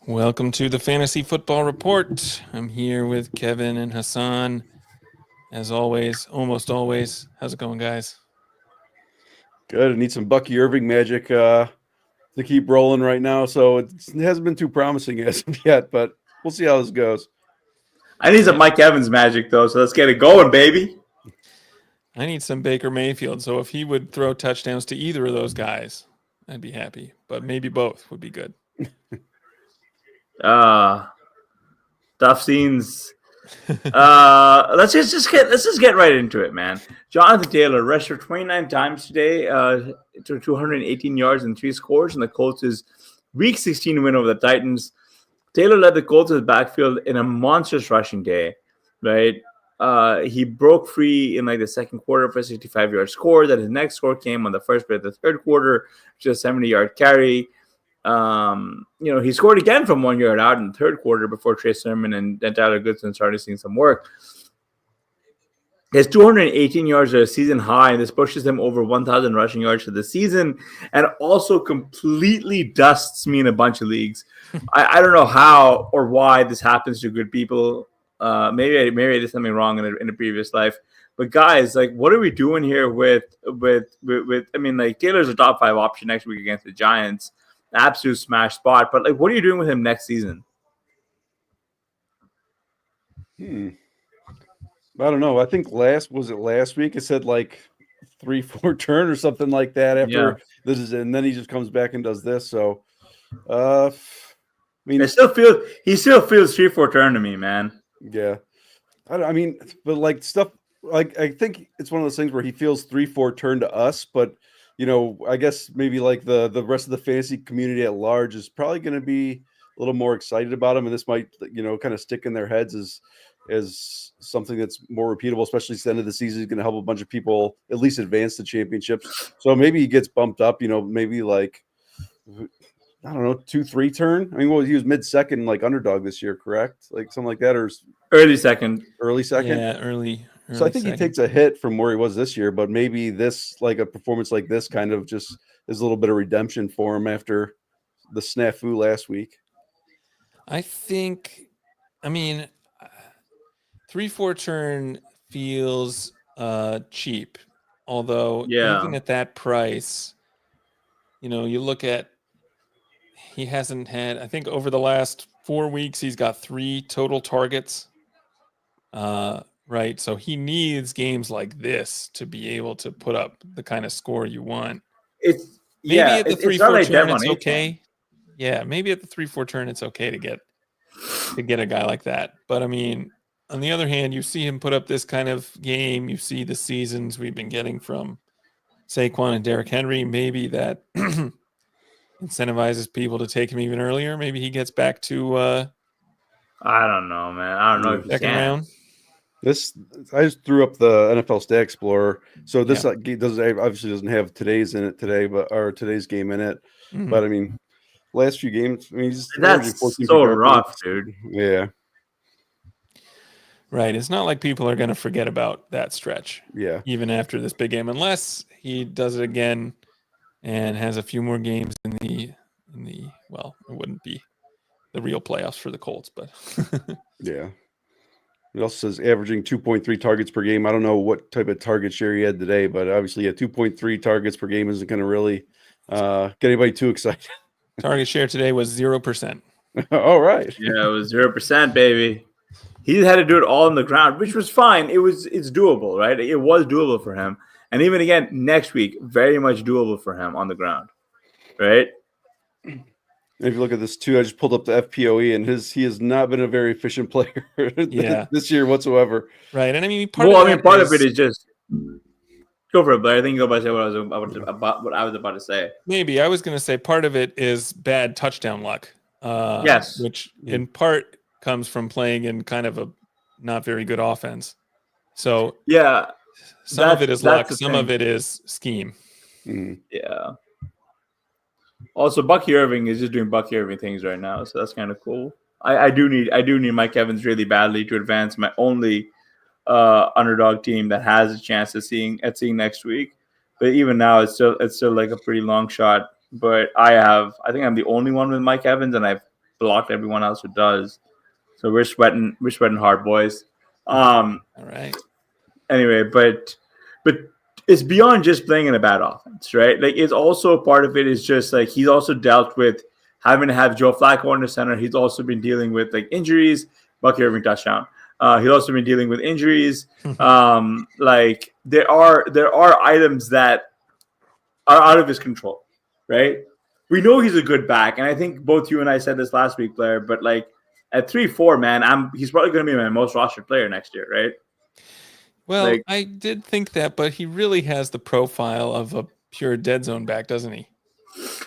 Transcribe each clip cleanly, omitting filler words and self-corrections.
Welcome to the Fantasy Football Report. I'm here with Kevin and Hasan. As always, almost always. How's it going, guys? Good. I need some Bucky Irving magic to keep rolling right now. So it hasn't been too promising as of yet, but we'll see how this goes. I need some Mike Evans magic, though, so let's get it going, baby. I need some Baker Mayfield, so if he would throw touchdowns to either of those guys, I'd be happy. But maybe both would be good. Tough scenes. Let's just get right into it, man. Jonathan Taylor rushed for 29 times today, to 218 yards and 3 scores, and the Colts' Week 16 win over the Titans. Taylor led the Colts' backfield in a monstrous rushing day, right? He broke free in the second quarter for a 65-yard score. Then his next score came on the first play of the third quarter, which is a 70-yard carry. He scored again from 1 yard out in the third quarter before Trey Sermon and Tyler Goodson started seeing some work. His 218 yards are a season high, and this pushes him over 1,000 rushing yards for the season, and also completely dusts me in a bunch of leagues. I don't know how or why this happens to good people. Maybe I did something wrong in a previous life. But guys, what are we doing here with Taylor's a top 5 option next week against the Giants. Absolute smash spot. But what are you doing with him next season? I don't know. I think last week it said 3-4 turn or something like that after this is, and then he just comes back and does this. So he still feels 3-4 turn to me, man. Yeah. I think it's one of those things where he feels 3-4 turn to us, but I guess maybe the rest of the fantasy community at large is probably going to be a little more excited about him, and this might kind of stick in their heads as something that's more repeatable, especially at the end of the season. He's going to help a bunch of people at least advance the championships. So maybe he gets bumped up, maybe I don't know, 2-3 turn. He was mid-second underdog this year, correct? Something like that, or early second. Yeah, early. So I think he takes a hit from where he was this year, but maybe this, a performance like this, kind of just is a little bit of redemption for him after the snafu last week. I think, 3-4 turn feels cheap. Although even at that price, you look at, he hasn't had, I think over the last 4 weeks, he's got 3 total targets. Right. So he needs games like this to be able to put up the kind of score you want. Maybe at the 3-4 turn, it's okay. Yeah, maybe at the 3-4 turn, it's okay to get a guy like that. But on the other hand, you see him put up this kind of game. You see the seasons we've been getting from Saquon and Derrick Henry. Maybe that incentivizes people to take him even earlier. Maybe he gets back to I don't know, man. I don't know if second round. I just threw up the NFL Stat Explorer, so this obviously doesn't have today's in it today, or today's game in it. Mm-hmm. But last few games, that's so rough, dude. Yeah, right. It's not like people are going to forget about that stretch. Yeah, even after this big game, unless he does it again and has a few more games in the well, it wouldn't be the real playoffs for the Colts, but yeah. It also says averaging 2.3 targets per game. I don't know what type of target share he had today, but obviously 2.3 targets per game isn't going to really get anybody too excited. Target share today was 0%. All right. Yeah, it was 0%, baby. He had to do it all on the ground, which was fine. It's doable, right? It was doable for him. And even again, next week, very much doable for him on the ground, right? If you look at this too, I just pulled up the FPOE, and he has not been a very efficient player this year whatsoever. Right, and part of it is just go for it, Blair. I think you go by say what I was about to say. Maybe I was going to say part of it is bad touchdown luck. Yes, which in part comes from playing in kind of a not very good offense. So yeah, some of it is luck, some of it is scheme. Mm-hmm. Yeah. Also, Bucky Irving is just doing Bucky Irving things right now, so that's kind of cool. I do need Mike Evans really badly to advance my only underdog team that has a chance of seeing next week. But even now, it's still like a pretty long shot. But I think I'm the only one with Mike Evans, and I've blocked everyone else who does. So we're sweating hard, boys. All right. Anyway, but it's beyond just playing in a bad offense, right? Like it's also part of it is just like he's also dealt with having to have Joe Flacco under center. He's also been dealing with like injuries. Bucky Irving touchdown. He's also been dealing with injuries. Like there are items that are out of his control, right? We know he's a good back, and I think both you and I said this last week, Blair. But like at 3-4, man, he's probably going to be my most rostered player next year, right? Well, like, I did think that, but he really has the profile of a pure dead zone back, doesn't he?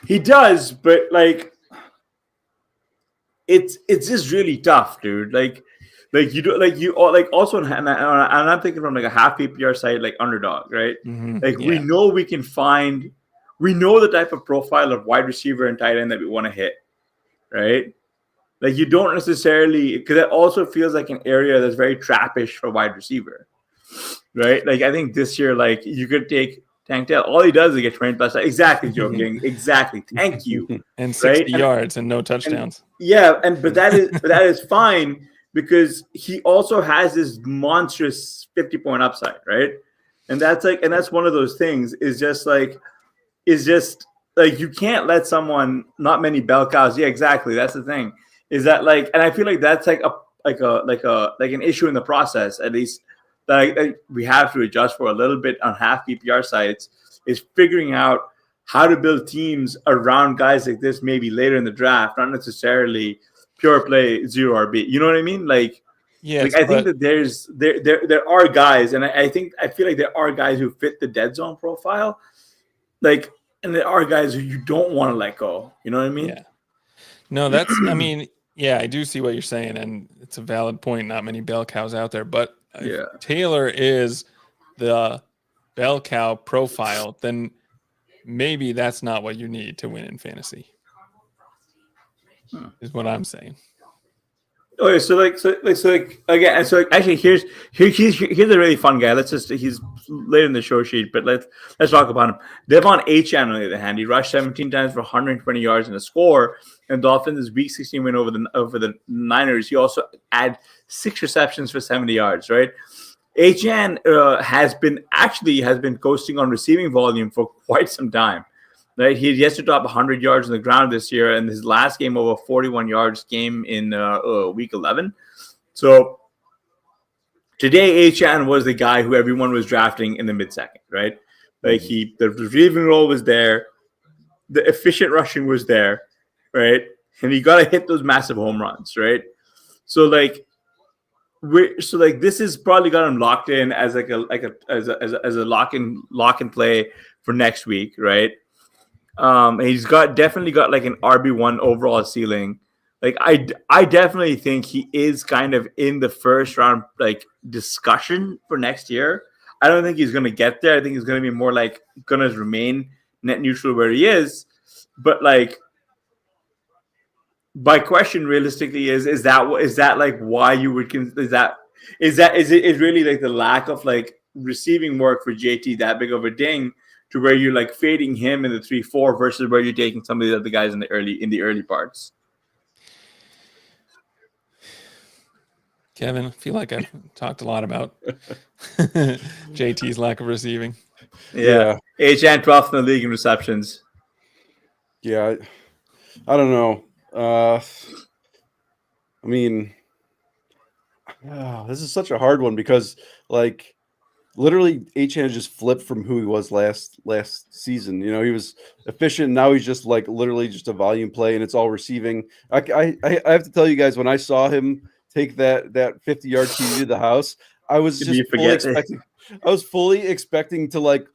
He does, but like it's just really tough, dude. Like you do like also, and I'm thinking from like a half PPR site, like underdog, right? Like we know we can find, we know the type of profile of wide receiver and tight end that we want to hit, right? Like you don't necessarily, because it also feels like an area that's very trappish for wide receiver, right? Like I think this year, like you could take Tank Dell. All he does is get 20 plus. Exactly, joking. Exactly. Thank you. And 60 yards and no touchdowns. But that is fine because he also has this monstrous 50-point upside, right? And that's one of those things is just like you can't let someone, not many bell cows. Yeah, exactly. That's the thing. Is that like, and I feel like that's like an issue in the process, at least that we have to adjust for a little bit on half PPR sites, is figuring out how to build teams around guys like this maybe later in the draft, not necessarily pure play 0 RB. You know what I mean? Like, yes, like I think that there are guys, and I feel like there are guys who fit the dead zone profile, like, and there are guys who you don't want to let go. You know what I mean? Yeah. No, that's, I mean, yeah, I do see what you're saying, and it's a valid point. Not many bell cows out there, but if Taylor is the bell cow profile, then maybe that's not what you need to win in fantasy. Is what I'm saying. Okay, so again, so actually, here's a really fun guy. He's later in the show sheet, but let's talk about him. Devon Achane, on the other hand, he rushed 17 times for 120 yards and a score. And Dolphins' Week 16 win over the Niners. He also had 6 receptions for 70 yards. Right, Achane has been coasting on receiving volume for quite some time. Right, he has to top 100 yards on the ground this year, and his last game over 41 yards came in week 11. So today, Achane was the guy who everyone was drafting in the mid-second, right? Like the receiving role was there, the efficient rushing was there, right? And you got to hit those massive home runs, right? So this is probably got him locked in as a lock and play for next week, right? He's definitely got like an RB1 overall ceiling. Like I definitely think he is kind of in the first round like discussion for next year. I don't think he's going to get there. I think he's going to be more like going to remain net neutral where he is. But like, my question realistically is that like why you would is it really like the lack of like receiving work for JT that big of a ding to where you're like fading him in the 3-4 versus where you're taking some of the other guys in the early parts? Kevin, I feel like I've talked a lot about JT's lack of receiving. Yeah. Achane 12th in the league in receptions. Yeah. I don't know. I mean, this is such a hard one because like literally Achane just flipped from who he was last season. You know, he was efficient. Now he's just like literally just a volume play, and it's all receiving. I have to tell you guys, when I saw him take that 50-yard TD to the house, I was just fully expecting to like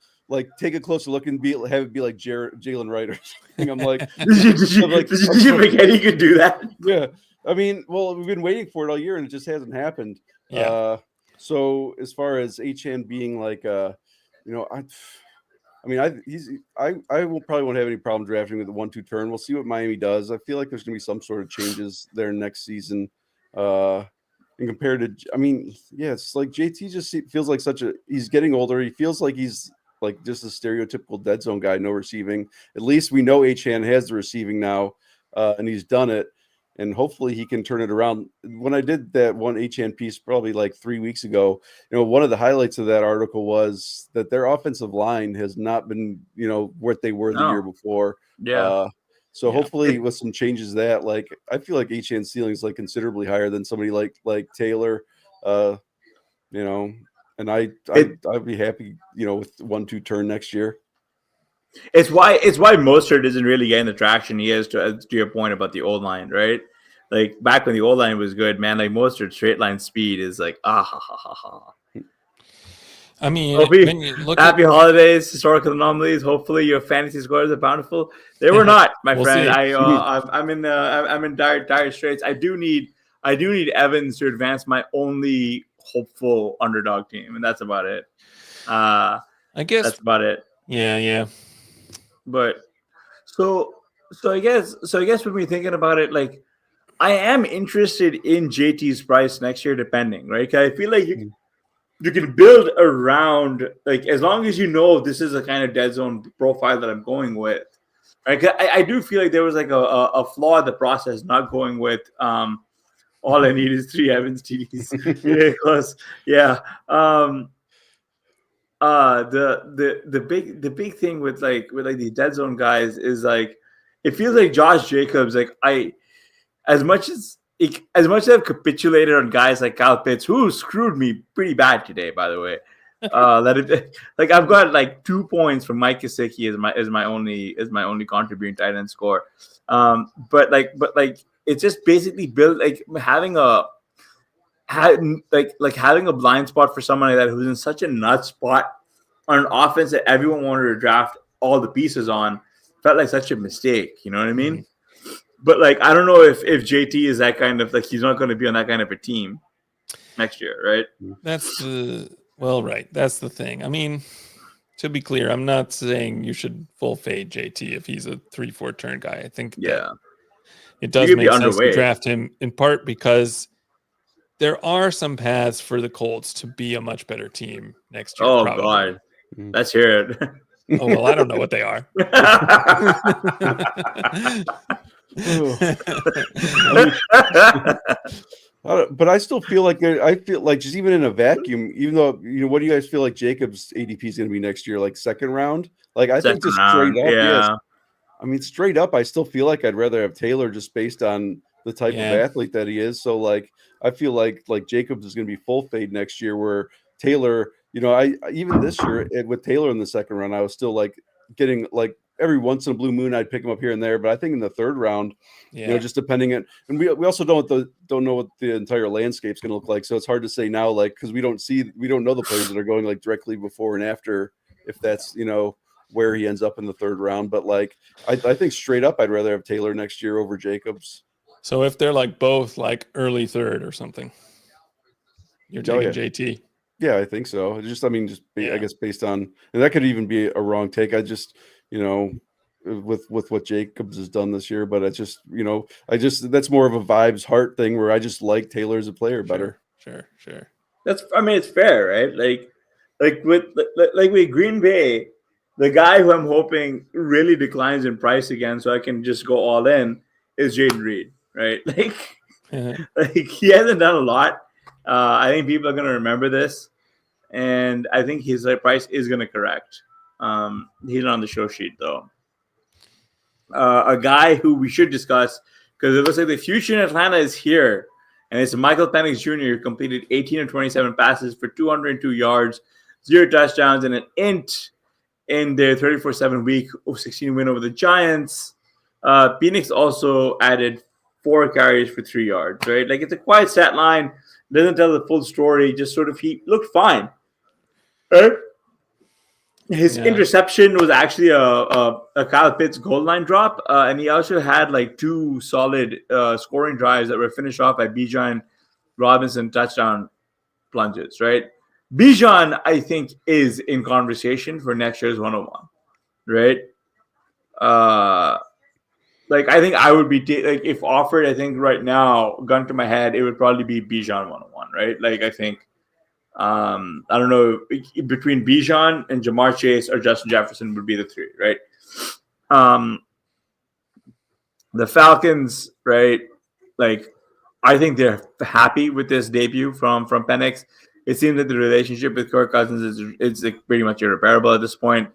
take a closer look and have it be like Jalen Wright or something. I'm like, did you forget he could do that? Yeah. I mean, well, we've been waiting for it all year and it just hasn't happened. Yeah. So as far as Achane being like, I probably won't have any problem drafting with the 1-2 turn. We'll see what Miami does. I feel like there's going to be some sort of changes there next season. And compared to, it's like JT just feels like he's getting older. He feels like he's like just a stereotypical dead zone guy, no receiving. At least we know Achane has the receiving now, and he's done it. and hopefully he can turn it around. When I did that one HN piece probably like 3 weeks ago, one of the highlights of that article was that their offensive line has not been, what they were the year before. Yeah. So hopefully with some changes that, like, I feel like HN ceiling is like considerably higher than somebody like Taylor, and I'd be happy, with 1-2 turn next year. It's why Mostert isn't really getting the traction he is, to your point about the old line, right? Like back when the old line was good, man, like Mostert's straight line speed is like ha ha ha. I mean, when you look happy holidays, historical anomalies. Hopefully, your fantasy scores are bountiful. They were not, my friend. I'm in dire straits. I do need Evans to advance my only hopeful underdog team, and that's about it. I guess that's about it. Yeah. But so I guess when we're thinking about it, like I am interested in JT's price next year, depending, right? Because I feel like you can build around, like, as long as this is a kind of dead zone profile that I'm going with, right? I do feel like there was like a flaw in the process, not going with all I need is 3 Evans TDs. Yeah, close. Yeah. The big thing with the dead zone guys is like it feels like Josh Jacobs, like as much as I've capitulated on guys like Kyle Pitts, who screwed me pretty bad today, by the way. Like I've got like 2 points from Mike Gesicki as my only contributing tight end score. But it's just basically built like having a blind spot for someone like that who's in such a nut spot on an offense that everyone wanted to draft all the pieces on felt like such a mistake. You know what I mean? Mm-hmm. But like, I don't know if JT is that kind of, like, he's not going to be on that kind of a team next year, right? That's the thing. I mean, to be clear, I'm not saying you should full fade JT if he's a 3-4 turn guy. I think it does make sense to draft him, in part because there are some paths for the Colts to be a much better team next year. Oh, probably. God. Let's hear it. Oh, well, I don't know what they are. But I still feel like just even in a vacuum, even though, what do you guys feel like Jacobs' ADP is going to be next year? Like second round? Like I think just straight up, yes. I mean, straight up, I still feel like I'd rather have Taylor just based on the type of athlete that he is. So like, I feel like Jacobs is going to be full fade next year, where Taylor, I even this year with Taylor in the second round, I was still like getting like every once in a blue moon I'd pick him up here and there. But I think in the third round, just depending on, and we also don't know what the entire landscape's going to look like. So it's hard to say now, like, because we don't know the players that are going like directly before and after, if that's where he ends up in the third round. But like, I think straight up, I'd rather have Taylor next year over Jacobs. So if they're like both like early third or something, you're taking JT. Yeah, I think so. I guess based on, and that could even be a wrong take. I just, with what Jacobs has done this year, but it's just, that's more of a vibes heart thing where I just like Taylor as a player better. Sure. It's fair, right? Like with Green Bay, the guy who I'm hoping really declines in price again, so I can just go all in, is Jaden Reed, right? Like he hasn't done a lot. I think people are going to remember this, and I think his price is going to correct. He's not on the show sheet, though. A guy who we should discuss, because it looks like the future in Atlanta is here, and it's Michael Penix Jr., who completed 18 of 27 passes for 202 yards, 0 touchdowns, and an int in their 34-7 week 16 win over the Giants. Phoenix also added 4 carries for 3 yards, right? Like, it's a quiet stat line. Doesn't tell the full story. Just sort of, he looked fine. Right? His interception was actually a Kyle Pitts goal line drop. And he also had like 2 solid scoring drives that were finished off by Bijan Robinson touchdown plunges, right? Bijan, I think, is in conversation for next year's 101, right? I think I would be if offered. I think right now, gun to my head, it would probably be Bijan 101, right? Like I think, I don't know, between Bijan and Jamar Chase or Justin Jefferson would be the 3, right? The Falcons, right? like I think they're happy with this debut from Penix. It seems that the relationship with Kirk Cousins is like pretty much irreparable at this point.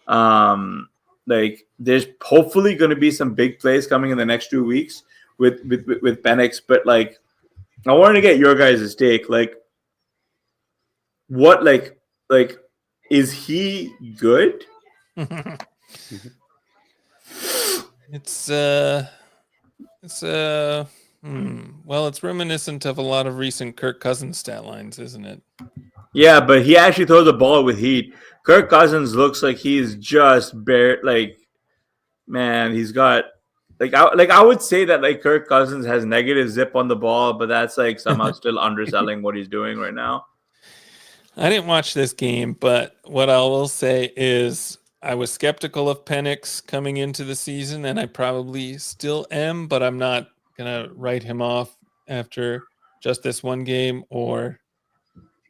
Like there's hopefully going to be some big plays coming in the next 2 weeks with Penix, but like I wanted to get your guys' take. Like what like is he good? It's well, it's reminiscent of a lot of recent Kirk Cousins stat lines, isn't it? Yeah, but he actually throws the ball with heat. Kirk Cousins looks like he's just man, he's got I would say that like Kirk Cousins has negative zip on the ball, but that's like somehow still underselling what he's doing right now. I didn't watch this game, but what I will say is I was skeptical of Penix coming into the season, and I probably still am, but I'm not gonna write him off after just this one game or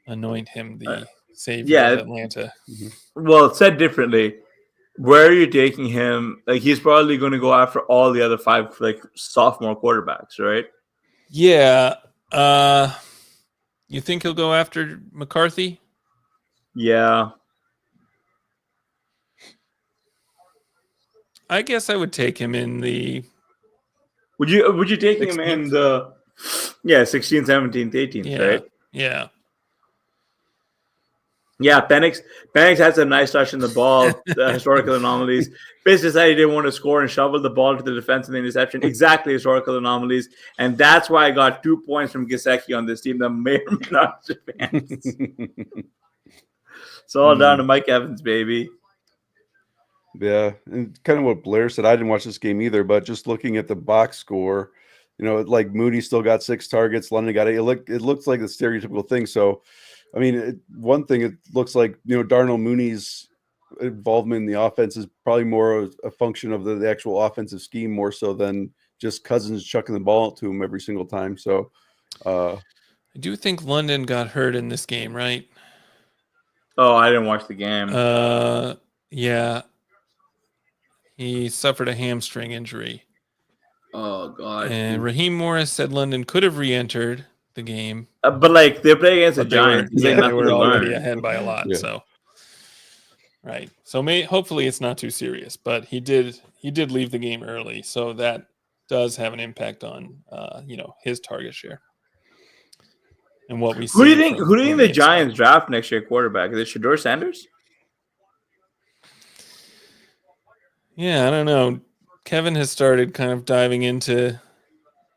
anoint him the savior of Atlanta. Well, said differently, where are you taking him? Like he's probably going to go after all the other 5 like sophomore quarterbacks, right? Yeah. You think he'll go after McCarthy? Yeah. I guess I would take him in the. Would you take 16th? Him in the 16th, 17th, 18th, right? Yeah. Yeah, Penix had some nice touch in the ball, the historical anomalies. Pitts decided he didn't want to score and shoveled the ball to the defense in the interception. Exactly historical anomalies. And that's why I got 2 points from Gesicki on this team that may or may not advance. It's all down to Mike Evans, baby. Yeah, and kind of what Blair said. I didn't watch this game either, but just looking at the box score, like Mooney still got 6 targets, London got 8. It looks like the stereotypical thing. So, I mean, one thing it looks like, Darnell Mooney's involvement in the offense is probably more a function of the actual offensive scheme more so than just Cousins chucking the ball to him every single time. So, I do think London got hurt in this game, right? Oh, I didn't watch the game. Yeah. He suffered a hamstring injury. Oh, God. And Raheem Morris said London could have re-entered the game. But, like, they're playing against the Giants. They were already ahead by a lot. Yeah. So, right. So, hopefully it's not too serious. But he did leave the game early. So, that does have an impact on, his target share. And what we see. Who do you think the Giants draft next year quarterback? Is it Shedeur Sanders? Yeah, I don't know. Kevin has started kind of diving into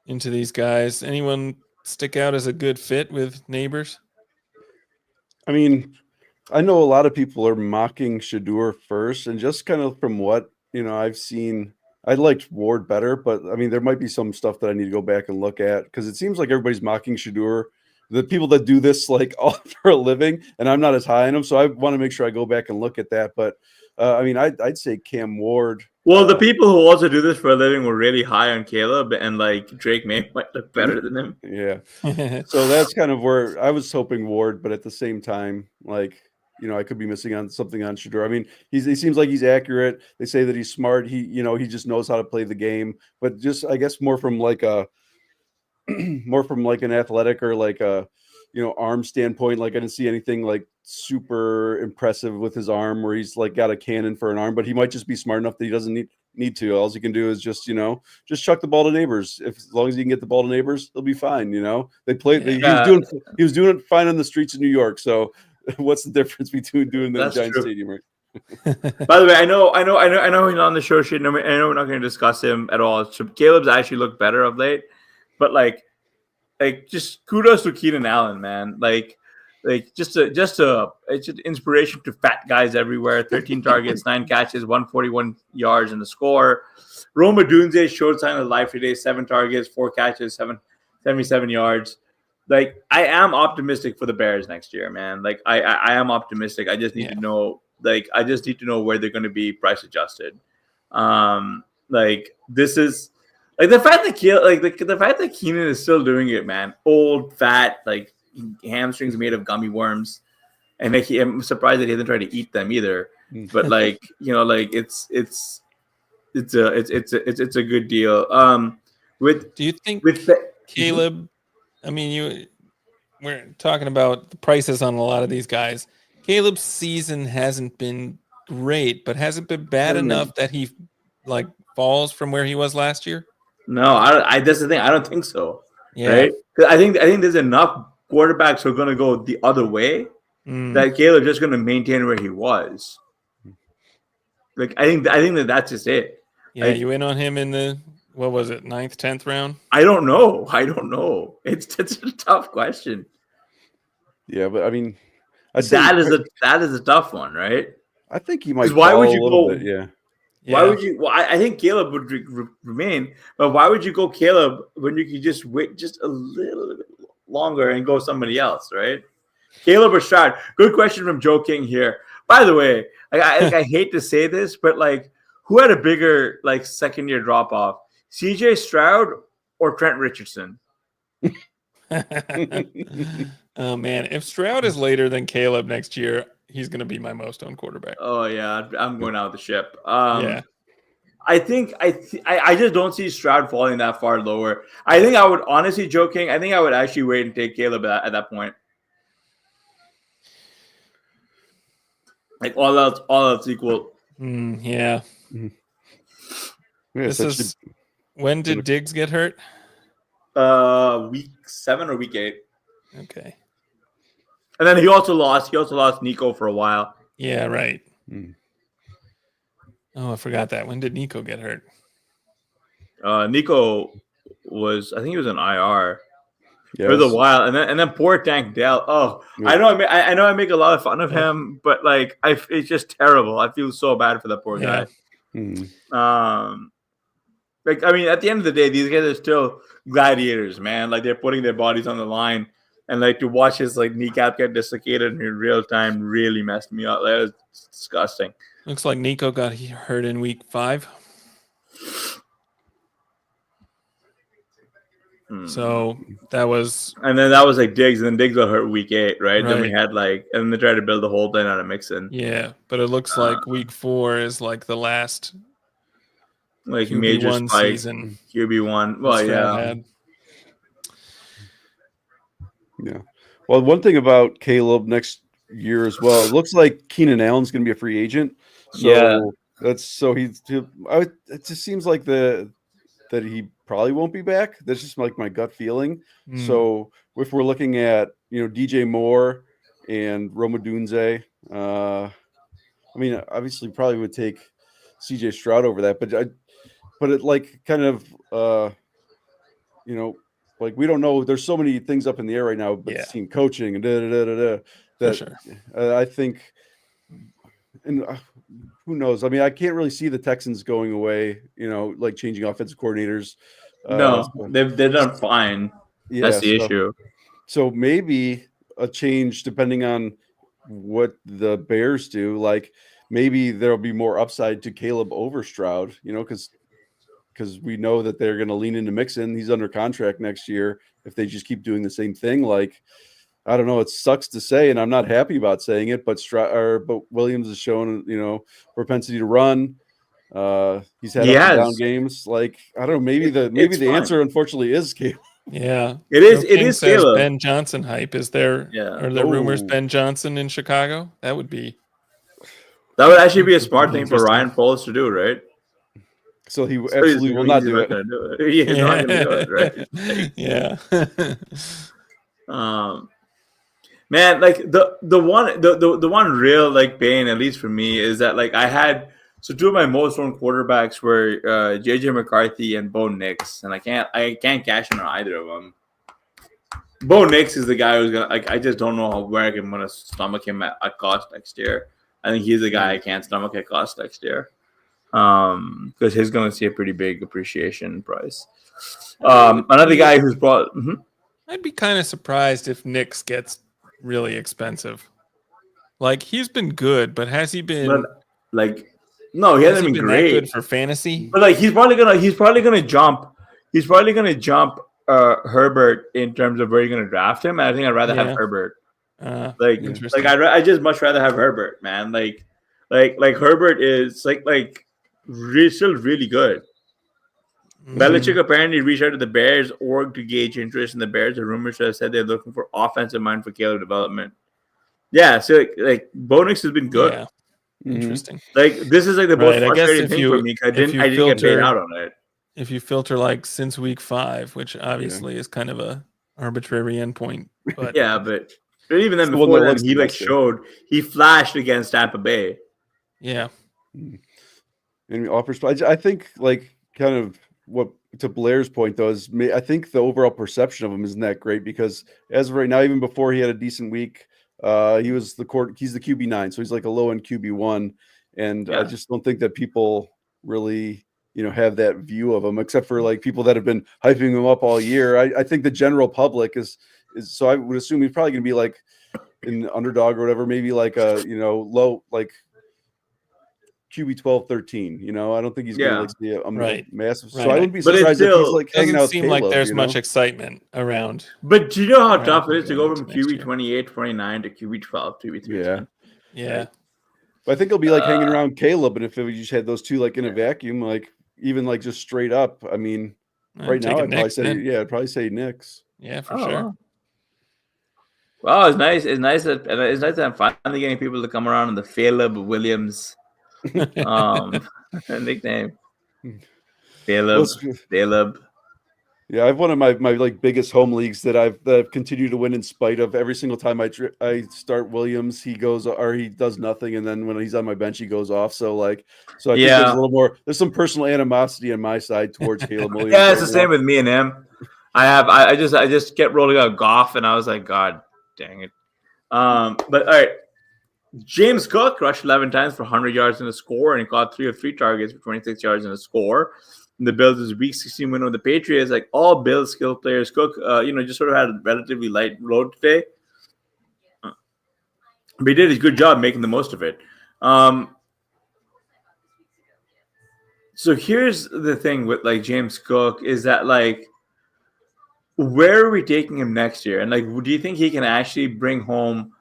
these guys. Anyone stick out as a good fit with Neighbors? I mean, I know a lot of people are mocking Shedeur first, and just kind of from what I've seen, I liked Ward better, but I mean, there might be some stuff that I need to go back and look at because it seems like everybody's mocking Shedeur. The people that do this like all for a living, and I'm not as high on them, so I want to make sure I go back and look at that. But I mean, I'd say Cam Ward. Well, the people who also do this for a living were really high on Caleb, and like Drake May might look better than him. Yeah. So that's kind of where I was hoping Ward, but at the same time, like I could be missing on something on Shedeur. I mean, he seems like he's accurate. They say that he's smart. He he just knows how to play the game. But just I guess more from like an athletic or like a arm standpoint. Like I didn't see anything like super impressive with his arm where he's like got a cannon for an arm, but he might just be smart enough that he doesn't need to. All he can do is just chuck the ball to Neighbors. As long as he can get the ball to Neighbors, he'll be fine. They played. Yeah. He was doing it fine on the streets of New York. So what's the difference between doing that in Giants Stadium? Right? By the way, I know he's on the show sheet. I know we're not going to discuss him at all. So Caleb's actually looked better of late, but like just kudos to Keenan Allen, man. Like just it's an inspiration to fat guys everywhere. 13 targets, 9 catches, 141 yards in the score. Rome Odunze showed sign of life today. 7 targets, 4 catches, 77 yards. Like I am optimistic for the Bears next year, man. Like I am optimistic. I just need to know. Like I just need to know where they're going to be price adjusted. Like this is. Like the fact that Keenan is still doing it, man. Old, fat, like hamstrings made of gummy worms, and I'm surprised that he hasn't tried to eat them either. But like it's a good deal. Do you think Caleb? I mean, we're talking about the prices on a lot of these guys. Caleb's season hasn't been great, but has it been bad enough that he like falls from where he was last year? No, I that's the thing. I don't think so. Yeah. Right? I think there's enough quarterbacks who are going to go the other way that Caleb's just going to maintain where he was. Like I think that's just it. Yeah, you in on him in the what was it, 9th, 10th round? I don't know. It's a tough question. Yeah, but I mean, that is a tough one, right? I think he might. Why would you go? Bit, yeah. Why would you? Well, I think Caleb would remain, but why would you go Caleb when you could just wait just a little bit longer and go somebody else, right? Caleb or Stroud? Good question from Joe King here. By the way, I hate to say this, but like, who had a bigger like second-year drop-off, CJ Stroud or Trent Richardson? Oh man, if Stroud is later than Caleb next year, he's going to be my most owned quarterback. Oh yeah, I'm going out of the ship. Yeah, I think I just don't see Stroud falling that far lower. I think I would honestly, joking. I think I would actually wait and take Caleb at that point. Like all else equal. Yeah. This is when did Diggs get hurt? Week 7 or week 8. Okay. And then he also lost Nico for a while. Yeah, right. Oh, I forgot that. When did Nico get hurt? Nico was, I think he was an IR for a while, and then poor Tank Dell. Oh, yeah. I know I make a lot of fun of him, but like it's just terrible. I feel so bad for that poor guy. Like I mean, at the end of the day, these guys are still gladiators, man. Like they're putting their bodies on the line, and like to watch his like kneecap get dislocated in real time really messed me up. That was disgusting. Looks like Nico got hurt in week 5. So that was, and then that was like Diggs, and then Diggs got hurt week 8, right? Then we had like, and they tried to build the whole thing out of Mixon. Yeah, but it looks like week 4 is like the last like QB1 major spike season. QB1. Well, yeah. Yeah. Well, one thing about Caleb next year as well, it looks like Keenan Allen's going to be a free agent. So it just seems like that he probably won't be back. That's just like my gut feeling. So if we're looking at, DJ Moore and Rome Odunze, I mean, obviously probably would take CJ Stroud over that, but it like kind of, like we don't know. There's so many things up in the air right now, but team coaching and that I think, and who knows? I mean, I can't really see the Texans going away. Like changing offensive coordinators. No, they've done fine. Yeah, that's the issue. So maybe a change depending on what the Bears do. Like maybe there'll be more upside to Caleb over Stroud. Because we know that they're going to lean into Mixon. He's under contract next year. If they just keep doing the same thing, like I don't know, it sucks to say, and I'm not happy about saying it, but Williams has shown propensity to run. He's had up and down games. Like I don't know, maybe the answer unfortunately is Caleb. Yeah, it is Caleb. Ben Johnson hype. Is there? Yeah. Are there rumors Ben Johnson in Chicago? That would actually be a smart thing for Ryan Poles to do, right? So he absolutely will not do it. He's not going to do it, right? Yeah. Man, like the one real like pain, at least for me, is that like I had two of my most owned quarterbacks were JJ McCarthy and Bo Nix, and I can't cash in on either of them. Bo Nix is the guy who's gonna I just don't know where I'm gonna stomach him at cost next year. I think he's the guy I can't stomach at cost next year. Because he's going to see a pretty big appreciation price. Another guy who's brought. I'd be kind of surprised if Nix gets really expensive. Like he's been good, but has he been? No, he hasn't been great. That good for fantasy. But like he's probably gonna jump. He's probably gonna jump Herbert in terms of where you're gonna draft him. And I think I'd rather have Herbert. I just much rather have Herbert, man. Like Herbert is still really good. Belichick apparently reached out to the Bears org to gauge interest in the Bears. The rumors have said they're looking for offensive mind for Caleb development. Yeah, so like Bo Nix has been good. Yeah. Interesting. Like this is like the most frustrating thing for me. I didn't get paid out on it. If you filter like since week 5, which obviously is kind of a arbitrary endpoint, but but even then before then he like showed he flashed against Tampa Bay. Yeah. And offers. I think like kind of what to Blair's point though is I think the overall perception of him isn't that great because as of right now, even before he had a decent week, he's the QB9, so he's like a low end QB1, and I just don't think that people really have that view of him, except for like people that have been hyping him up all year. I think the general public is so I would assume he's probably gonna be like in underdog or whatever, maybe like a low like QB 12, 13. I don't think he's gonna like see a massive. So I wouldn't be surprised if he's like hanging out. Doesn't seem like there's much excitement around. But do you know how tough it is to go from QB 28, 29 to QB 12, QB 13? Yeah. But I think he'll be like hanging around Caleb, and if we just had those two like in a vacuum, like even like just straight up. I mean, right now I'd probably say Knicks. Yeah, for sure. Wow, it's nice. It's nice that I'm finally getting people to come around in the Caleb Williams nickname. Caleb. Yeah, I've one of my like biggest home leagues that I've continued to win in spite of every single time I start Williams, he goes or he does nothing, and then when he's on my bench, he goes off. So I think there's a little more. There's some personal animosity on my side towards Caleb Williams. Yeah, it's the same with me and him. I just kept rolling out Goff, and I was like, God dang it. But all right. James Cook rushed 11 times for 100 yards in a score, and he caught 3 of 3 targets for 26 yards in a score. And the Bills' Week 16 win over the Patriots. Like all Bills skill players, Cook, just sort of had a relatively light load today. But he did a good job making the most of it. So here's the thing with like James Cook is that like, where are we taking him next year? And like, do you think he can actually bring home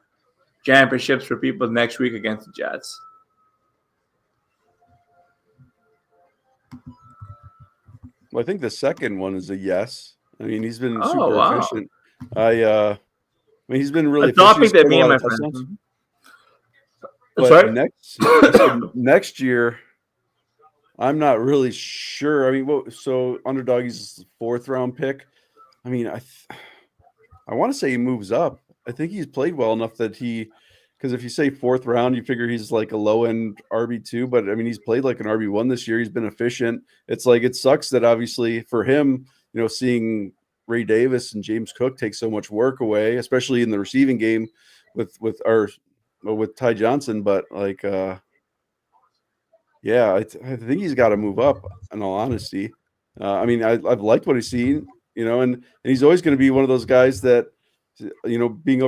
championships for people next week against the Jets? Well, I think the second one is a yes. I mean, he's been super efficient. I mean, he's been really topic that me and my friends. But next year, I'm not really sure. I mean, so underdog, he's 4th round pick. I mean, I want to say he moves up. I think he's played well enough that because if you say 4th round, you figure he's like a low end RB2. But I mean, he's played like an RB1 this year. He's been efficient. It's like it sucks that obviously for him, seeing Ray Davis and James Cook take so much work away, especially in the receiving game with Ty Johnson. But like, I think he's got to move up. In all honesty, I mean, I've liked what he's seen, and he's always going to be one of those guys that. Being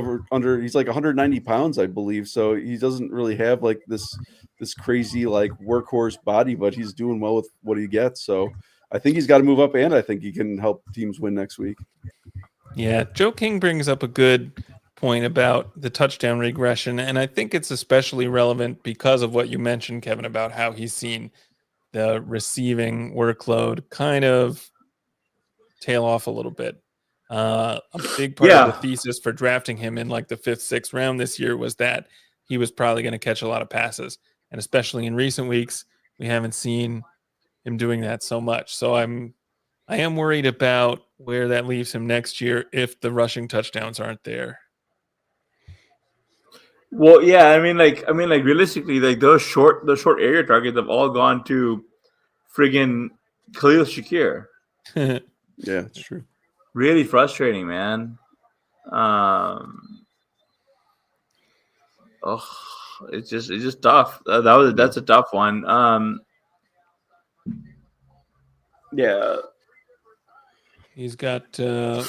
he's like 190 pounds, I believe. So he doesn't really have like this crazy like workhorse body, but he's doing well with what he gets. So I think he's got to move up, and I think he can help teams win next week. Yeah, Joe King brings up a good point about the touchdown regression, and I think it's especially relevant because of what you mentioned, Kevin, about how he's seen the receiving workload kind of tail off a little bit. A big part of the thesis for drafting him in like the 5th, 6th round this year was that he was probably going to catch a lot of passes. And especially in recent weeks, we haven't seen him doing that so much. So I am worried about where that leaves him next year if the rushing touchdowns aren't there. Well, yeah, I mean, realistically, like those short area targets have all gone to friggin' Khalil Shakir. Yeah, it's true. Really frustrating, man. It's just tough. That's a tough one. Yeah. He's got 7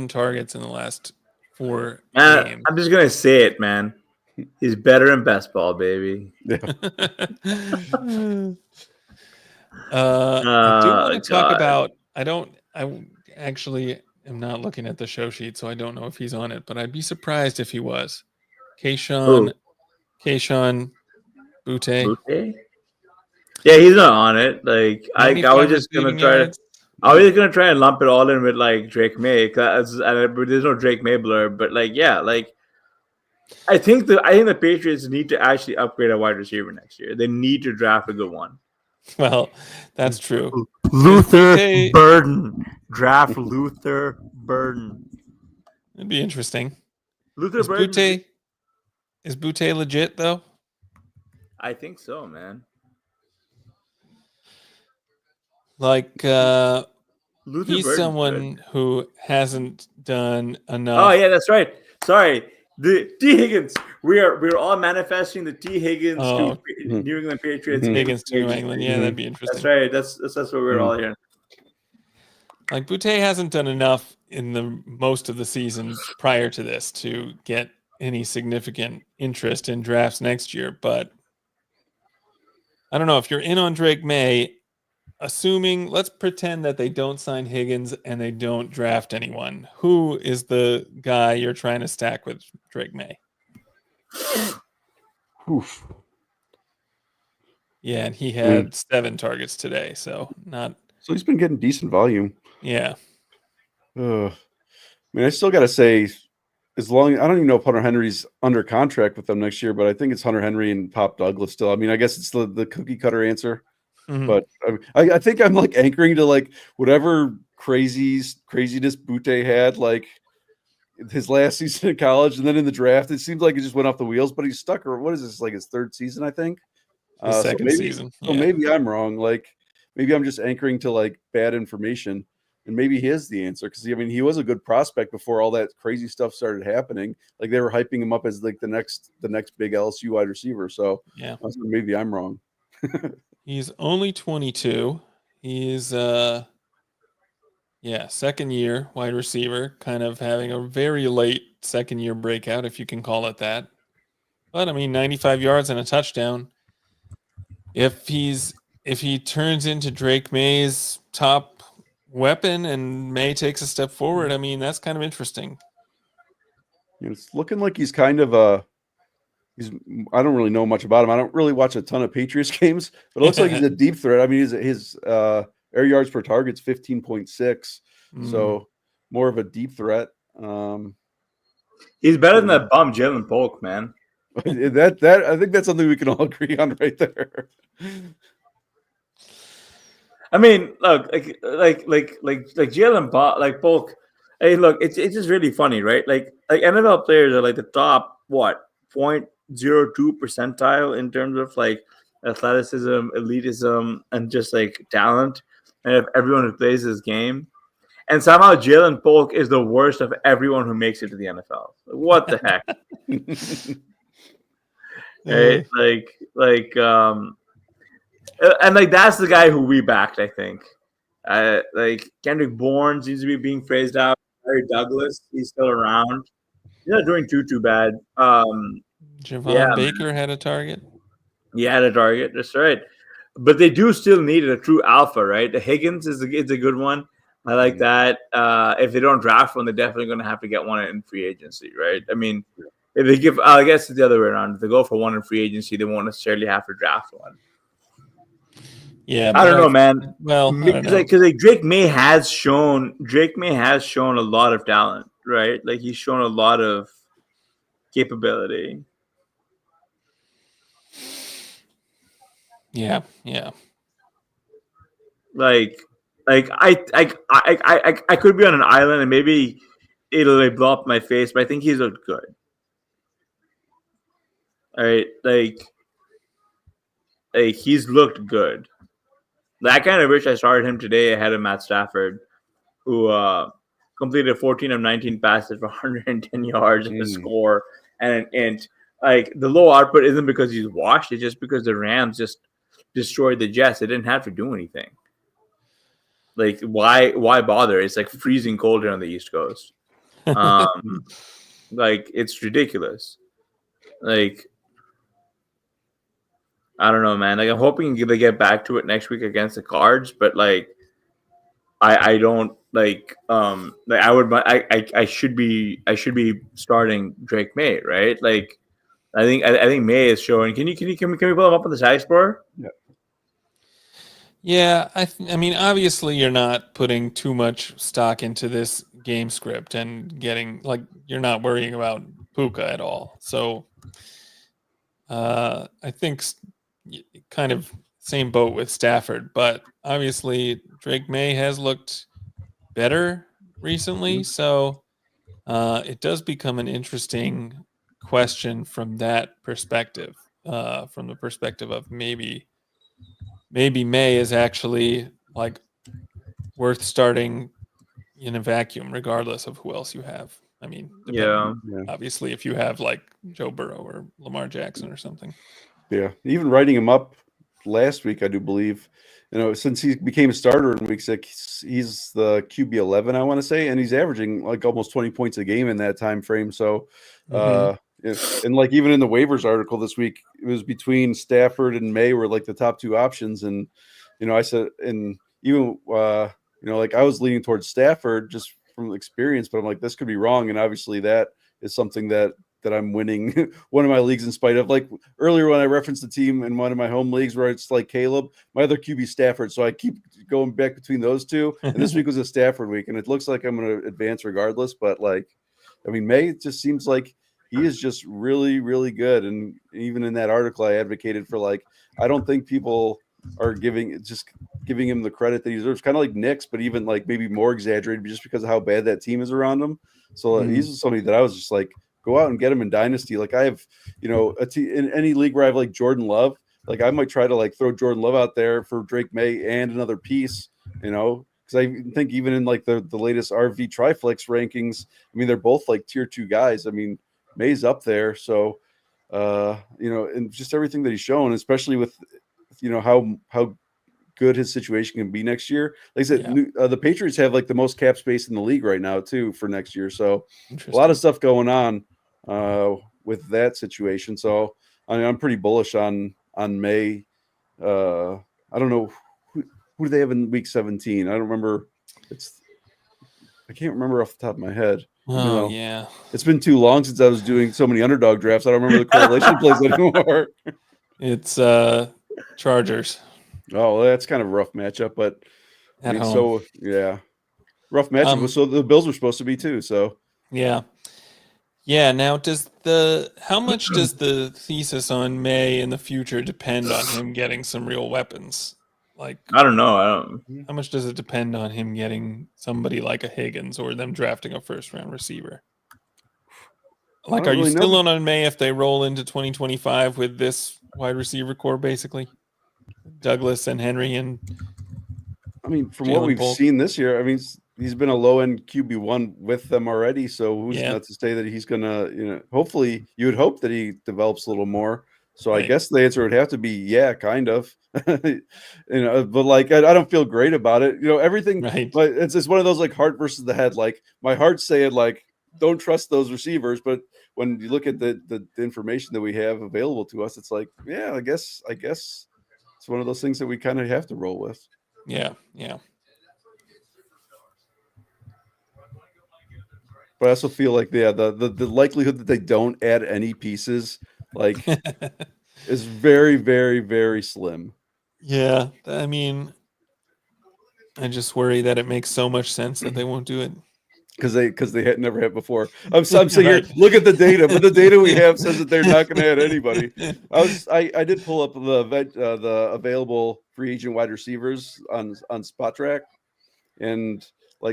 targets in the last 4 games. I'm just gonna say it, man. He's better in best ball, baby. Yeah. I do want to talk about. I actually am not looking at the show sheet, so I don't know if he's on it. But I'd be surprised if he was. Kayshawn Butte. Yeah, he's not on it. Like I was just gonna try to. I was just gonna try and lump it all in with like Drake May, cause there's no Drake May blur, but like yeah, like I think the Patriots need to actually upgrade a wide receiver next year. They need to draft a good one. Well, that's true. Luther Burden. Draft Luther Burden. It'd be interesting. Luther Burden. Is Butte legit though? I think so, man. Like he's Burden's someone who hasn't done enough. Oh yeah, that's right. Sorry. The T. Higgins. We're all manifesting the T. Higgins to New England Patriots. Higgins to New England. Yeah, that'd be interesting. That's right. That's what we're all hearing. Like Butte hasn't done enough in the most of the season prior to this to get any significant interest in drafts next year. But I don't know if you're in on Drake May. Assuming, let's pretend that they don't sign Higgins and they don't draft anyone. Who is the guy you're trying to stack with Drake May? Oof. Yeah, and he had 7 targets today, so not. So he's been getting decent volume. Yeah. I mean, I still got to say, as long I don't even know if Hunter Henry's under contract with them next year, but I think it's Hunter Henry and Pop Douglas still. I mean, I guess it's the cookie cutter answer. Mm-hmm. But I think I'm like anchoring to like whatever craziness Butte had like his last season in college, and then in the draft it seems like it just went off the wheels. But he's stuck, or what is this, like his 3rd season? I think his second season. So maybe I'm wrong. Like maybe I'm just anchoring to like bad information, and maybe he is the answer because I mean he was a good prospect before all that crazy stuff started happening. Like they were hyping him up as like the next big LSU wide receiver. So yeah, maybe I'm wrong. He's only 22. He's second year wide receiver, kind of having a very late second year breakout, if you can call it that. But I mean, 95 yards and a touchdown. If he turns into Drake May's top weapon and May takes a step forward, I mean, that's kind of interesting. It's looking like he's kind of I don't really know much about him. I don't really watch a ton of Patriots games, but it looks like he's a deep threat. I mean, his air yards per target's 15.6, so more of a deep threat. He's better than that bum Jalen Polk, man. that I think that's something we can all agree on right there. I mean, look, like Jalen Polk. Hey, look, it's just really funny, right? Like NFL players are like the top 0.02 percentile in terms of like athleticism, elitism, and just like talent, and of everyone who plays this game. And somehow Jalen Polk is the worst of everyone who makes it to the NFL. What the heck? Right? And like that's the guy who we backed, I think. Like Kendrick Bourne seems to be being phased out. Larry Douglas, he's still around. He's not doing too bad. Javon Baker had a target. Yeah, had a target. That's right. But they do still need a true alpha, right? The Higgins is a good one. I like that. If they don't draft one, they're definitely going to have to get one in free agency, right? I mean, if they give, I guess it's the other way around. If they go for one in free agency, they won't necessarily have to draft one. Yeah, I don't know, man. Well, because like Drake May has shown a lot of talent, right? Like he's shown a lot of capability. Yeah. Like I could be on an island and maybe it'll like blow up my face, but I think he's looked good. All right, like he's looked good. I kind of wish I started him today ahead of Matt Stafford, who completed 14 of 19 passes for 110 yards and a score. And like the low output isn't because he's washed; it's just because the Rams just destroyed the Jets. They didn't have to do anything. Like why bother? It's like freezing cold here on the East Coast. Like it's ridiculous. Like I don't know, man. Like I'm hoping they get back to it next week against the Cards, but like I don't like I should be starting Drake May, right? Like I think May is showing. Can we pull him up on the Sag Explorer? Yeah. Yeah, I mean, obviously you're not putting too much stock into this game script and getting you're not worrying about Puka at all. So I think kind of same boat with Stafford, but obviously Drake May has looked better recently, so it does become an interesting question from that perspective, from the perspective of maybe May is actually worth starting in a vacuum, regardless of who else you have. I mean, obviously, if you have Joe Burrow or Lamar Jackson or something. Yeah, even writing him up last week, I do believe. Since he became a starter in week 6, he's the QB 11, I want to say, and he's averaging almost 20 points a game in that time frame. So, and even in the waivers article this week, it was between Stafford and May were the top 2 options, and I said, and even I was leaning towards Stafford just from experience, but I'm like, this could be wrong, and obviously that is something that I'm winning one of my leagues in spite of. Earlier when I referenced the team in one of my home leagues where it's Caleb, my other QB Stafford. So I keep going back between those two. And this week was a Stafford week, and it looks like I'm going to advance regardless. But May, it just seems like he is just really, really good. And even in that article, I advocated for I don't think people are giving him the credit that he deserves. Kind of like Knicks, but even maybe more exaggerated just because of how bad that team is around him. So he's somebody that I was just go out and get him in Dynasty. I have, in any league where I have Jordan Love, I might try to throw Jordan Love out there for Drake May and another piece, because I think even in the latest RV Triflex rankings, I mean, they're both tier 2 guys. I mean, May's up there. So, and just everything that he's shown, especially with, how good his situation can be next year. Like I said, the Patriots have the most cap space in the league right now too for next year. So a lot of stuff going on with that situation. So I'm pretty bullish on May. I don't know who do they have in week 17. I don't remember. I can't remember off the top of my head. Oh yeah, it's been too long since I was doing so many underdog drafts. I don't remember the correlation plays anymore. It's Chargers. Oh, well, that's kind of a rough matchup, but at home. So yeah, rough matchup. So the Bills were supposed to be too. So yeah. Now, how much does the thesis on May in the future depend on him getting some real weapons? I don't know. How much does it depend on him getting somebody like a Higgins or them drafting a first-round receiver? Are you still on May if they roll into 2025 with this wide receiver core, basically? Douglas and Henry and I mean, from what we've seen this year, I mean, he's been a low-end QB1 with them already. So who's not to say that he's gonna, hopefully you would hope that he develops a little more. So I guess the answer would have to be kind of. But I don't feel great about it. Everything. Right. But it's one of those heart versus the head. My heart's saying don't trust those receivers, but when you look at the information that we have available to us, it's I guess it's one of those things that we kind of have to roll with. Yeah. But I also feel the likelihood that they don't add any pieces is very, very, very slim. Yeah, I mean, I just worry that it makes so much sense that they won't do it because they had never had before. I'm saying here, look at the data, but the data we have says that they're not going to add anybody. I did pull up the available free agent wide receivers on Spot Track, and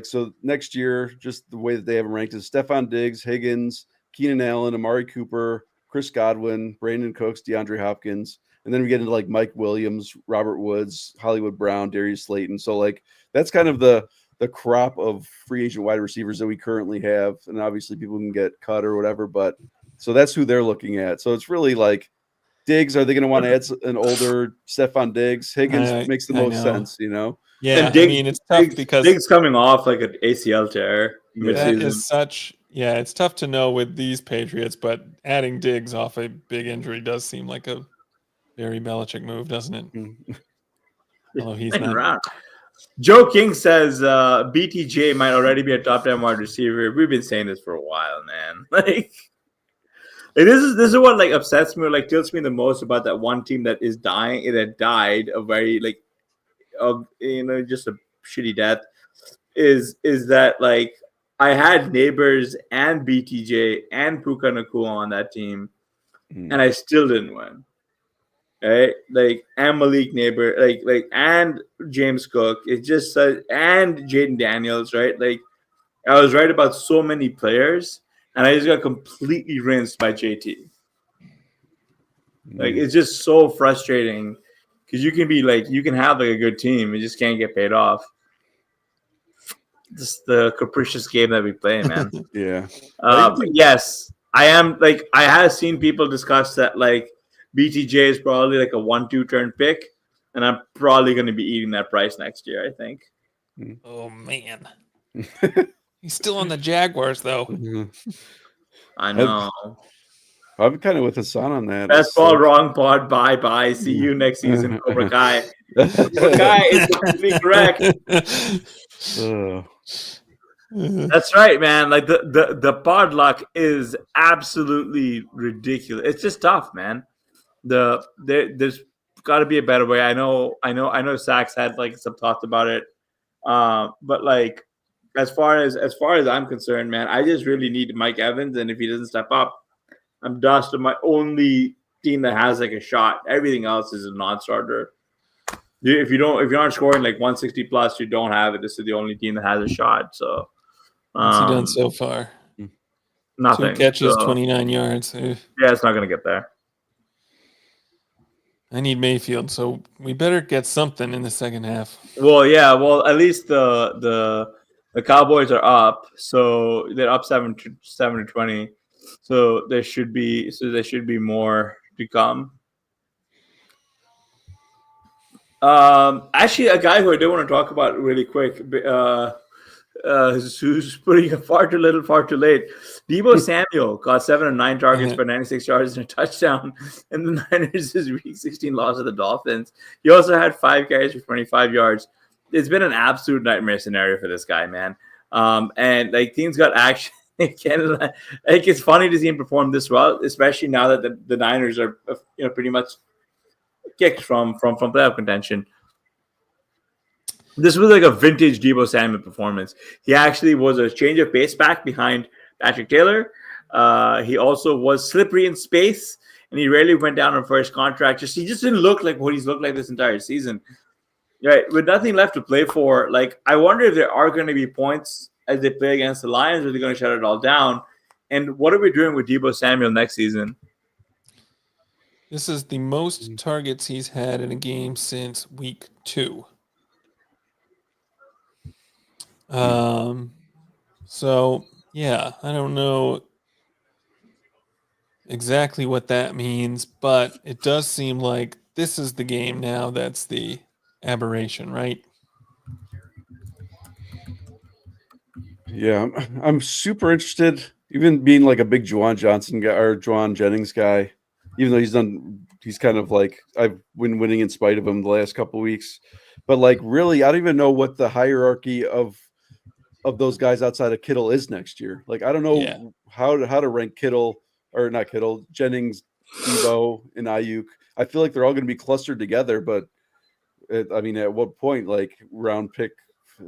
so next year, just the way that they have them ranked is Stephon Diggs, Higgins, Keenan Allen, Amari Cooper, Chris Godwin, Brandon Cooks, DeAndre Hopkins, and then we get into Mike Williams, Robert Woods, Hollywood Brown, Darius Slayton. So that's kind of the crop of free agent wide receivers that we currently have, and obviously people can get cut or whatever, but so that's who they're looking at. So it's really Diggs, are they going to want to add an older Stephon Diggs? Higgins makes the most sense, Yeah, and Diggs, I mean, it's tough because Diggs coming off an ACL tear. That is it's tough to know with these Patriots, but adding Diggs off a big injury does seem like a very Belichick move, doesn't it? Although he's not. Around. Joe King says BTJ might already be a top 10 wide receiver. We've been saying this for a while, man. This is what like upsets me or like tilts me the most about that one team that is dying. It had died a very like just a shitty death. Is that like I had Neighbors and BTJ and Puka Nakua on that team, and I still didn't win. Right, like and Malik Neighbor, and James Cook. It's just and Jaden Daniels, right? Like I was right about so many players, and I just got completely rinsed by JT. Like it's just so frustrating because you can have like a good team, you just can't get paid off. Just the capricious game that we play, man. Yeah. Yes, I am. Like I have seen people discuss that like BTJ is probably like a 1-2 turn pick, and I'm probably going to be eating that price next year. I think. Oh man, he's still on the Jaguars though. I know. I'm kind of with Hasan on that. Best ball, wrong pod. Bye. See you next season, Cobra Kai. Cobra Kai is completely correct. That's right, man. Like the pod luck is absolutely ridiculous. It's just tough, man. There's got to be a better way. I know. Sachs had like some thoughts about it, but like as far as I'm concerned, man, I just really need Mike Evans, and if he doesn't step up, I'm dust. My only team that has like a shot. Everything else is a non-starter. If you're not scoring like 160 plus, you don't have it. This is the only team that has a shot. So, what's he done so far? Nothing. 2 catches, 29 yards. Yeah, it's not going to get there. I need Mayfield, so we better get something in the second half. Well, yeah. Well, at least the Cowboys are up, so they're up 7-20. So there should be more to come. Actually, a guy who I do want to talk about really quick, who's putting it far too little, far too late. Deebo Samuel got 7 of 9 targets for 96 yards and a touchdown in the Niners' Week 16 loss of the Dolphins. He also had 5 carries for 25 yards. It's been an absolute nightmare scenario for this guy, man. And like things got action. Like it's funny to see him perform this well, especially now that the Niners are pretty much kicked from playoff contention. This was like a vintage Deebo Samuel performance. He actually was a change of pace back behind Patrick Taylor. He also was slippery in space, and he rarely went down on first contract. He just didn't look like what he's looked like this entire season. Right, with nothing left to play for, like I wonder if there are going to be points as they play against the Lions, or they're going to shut it all down. And what are we doing with Deebo Samuel next season? This is the most targets he's had in a game since week 2. So yeah, I don't know exactly what that means, but it does seem like this is the game now that's the aberration, right? Yeah, I'm super interested, even being like a big Juwan Johnson guy or Juwan Jennings guy, even though he's kind of like I've been winning in spite of him the last couple of weeks. But like really, I don't even know what the hierarchy of those guys outside of Kittle is next year. Like I don't know how to rank Kittle or not Kittle, Jennings, Deebo, and Ayuk. I feel like they're all going to be clustered together, but at what point, like round pick,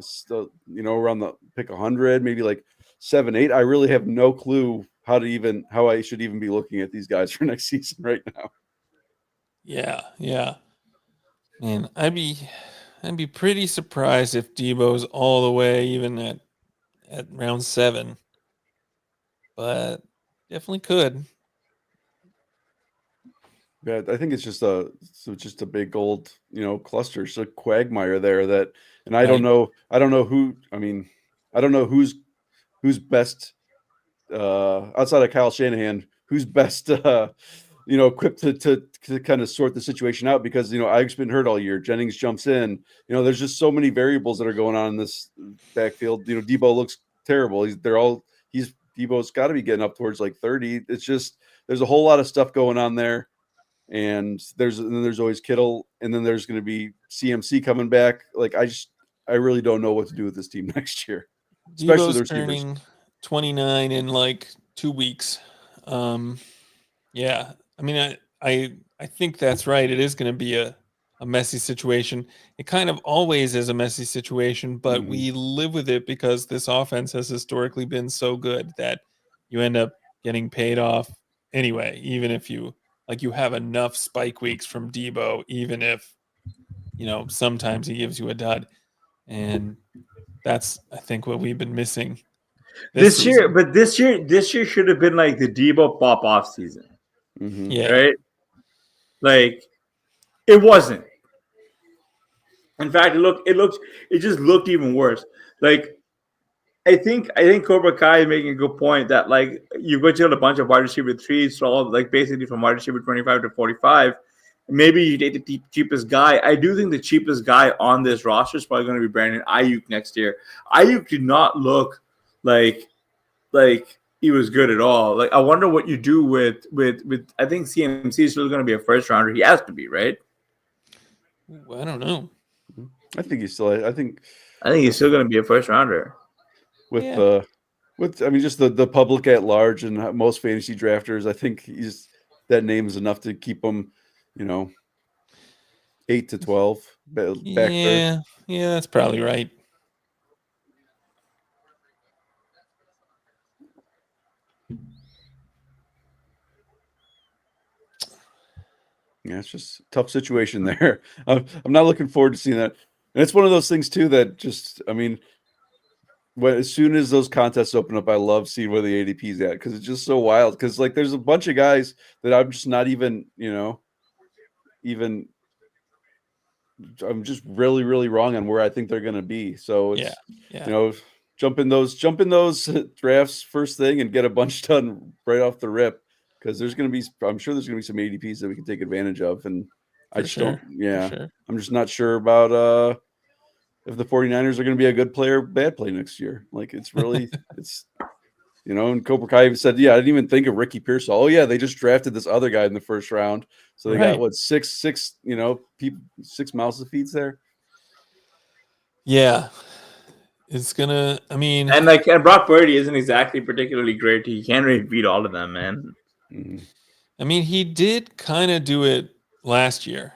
still, around the pick 100, maybe like 7, 8. I really have no clue how I should even be looking at these guys for next season right now. Yeah. Man, I'd be pretty surprised if Deebo's all the way even at round 7, but definitely could. Yeah, I think it's just a big old cluster. It's a quagmire there that, and I don't know who. I mean, I don't know who's best outside of Kyle Shanahan. Who's best equipped to kind of sort the situation out, because Ike's been hurt all year. Jennings jumps in. There's just so many variables that are going on in this backfield. Deebo looks terrible. Deebo's got to be getting up towards like 30. It's just there's a whole lot of stuff going on there. And then there's always Kittle, and then there's going to be CMC coming back. Like I really don't know what to do with this team next year. Especially Deebo's turning 29 in like 2 weeks. Yeah. I mean, I think that's right. It is going to be a messy situation. It kind of always is a messy situation, but we live with it because this offense has historically been so good that you end up getting paid off anyway, even if you have enough spike weeks from Debo, even if, sometimes he gives you a dud. And that's, I think, what we've been missing this year. But this year should have been like the Debo pop off season. Yeah. Right? Like, it wasn't. In fact, it just looked even worse. Like, I think Cobra Kai is making a good point that like you've got a bunch of wide receiver threes, so like basically from wide receiver 25 to 45. Maybe you take the cheapest guy. I do think the cheapest guy on this roster is probably going to be Brandon Ayuk next year. Ayuk did not look like he was good at all. Like, I wonder what you do with I think CMC is still going to be a first rounder. He has to be, right? I don't know. I think he's still. I think he's still going to be a first rounder. With I mean, just the public at large and most fantasy drafters, I think that name is enough to keep him, 8 to 12 back there. Yeah, that's probably right. Yeah, it's just a tough situation there. I'm not looking forward to seeing that. And it's one of those things too that just, I mean, as soon as those contests open up, I love seeing where the ADP is at because it's just so wild. Because like, there's a bunch of guys that I'm just not even, I'm just really, really wrong on where I think they're going to be. So it's, jump in those drafts first thing and get a bunch done right off the rip. Because I'm sure there's going to be some ADPs that we can take advantage of. And I'm just not sure about if the 49ers are going to be a good play or bad play next year. Like, it's really, and Cobra Kai said, I didn't even think of Ricky Pearsall. Oh yeah, they just drafted this other guy in the first round. So they got what, six, people, 6 mouths to feed there. Yeah. It's gonna, I mean, and Brock Purdy isn't exactly particularly great. He can't really beat all of them, man. I mean, he did kind of do it last year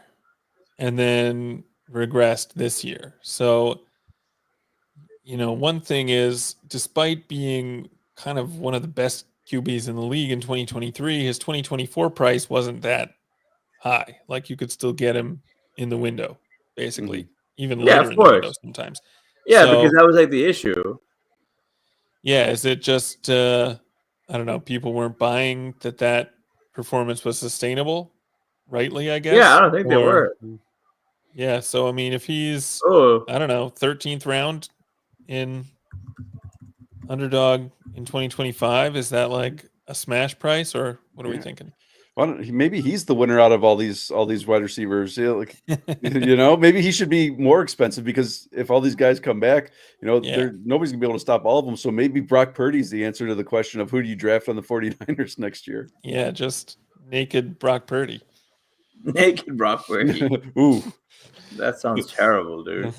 and then regressed this year. So, one thing is, despite being kind of one of the best QBs in the league in 2023, his 2024 price wasn't that high. Like, you could still get him in the window, basically, even later in the window sometimes. Yeah, because that was like the issue. Yeah, is it just I don't know, people weren't buying that performance was sustainable, rightly, I guess? Yeah, I don't think they were. Yeah, so I mean, if he's I don't know, 13th round in underdog in 2025, is that like a smash price, or what are we thinking? Well, maybe he's the winner out of all these wide receivers. Maybe he should be more expensive because if all these guys come back, nobody's gonna be able to stop all of them. So maybe Brock Purdy's the answer to the question of who do you draft on the 49ers next year? Yeah, just naked Brock Purdy. Naked Brock Purdy. Ooh, that sounds terrible, dude.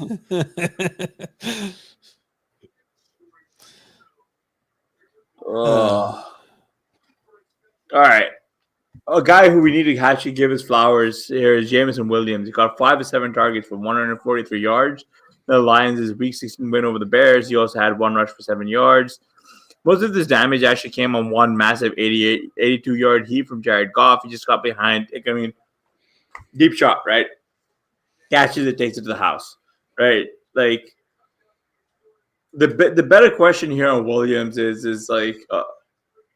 All right. A guy who we need to actually give his flowers here is Jameson Williams. He got 5 of 7 targets for 143 yards. The Lions' Week 16 win over the Bears. He also had 1 rush for 7 yards. Most of this damage actually came on one massive 82-yard heave from Jared Goff. He just got behind. I mean, deep shot, right? Catches it, takes it to the house, right? Like, the better question here on Williams is like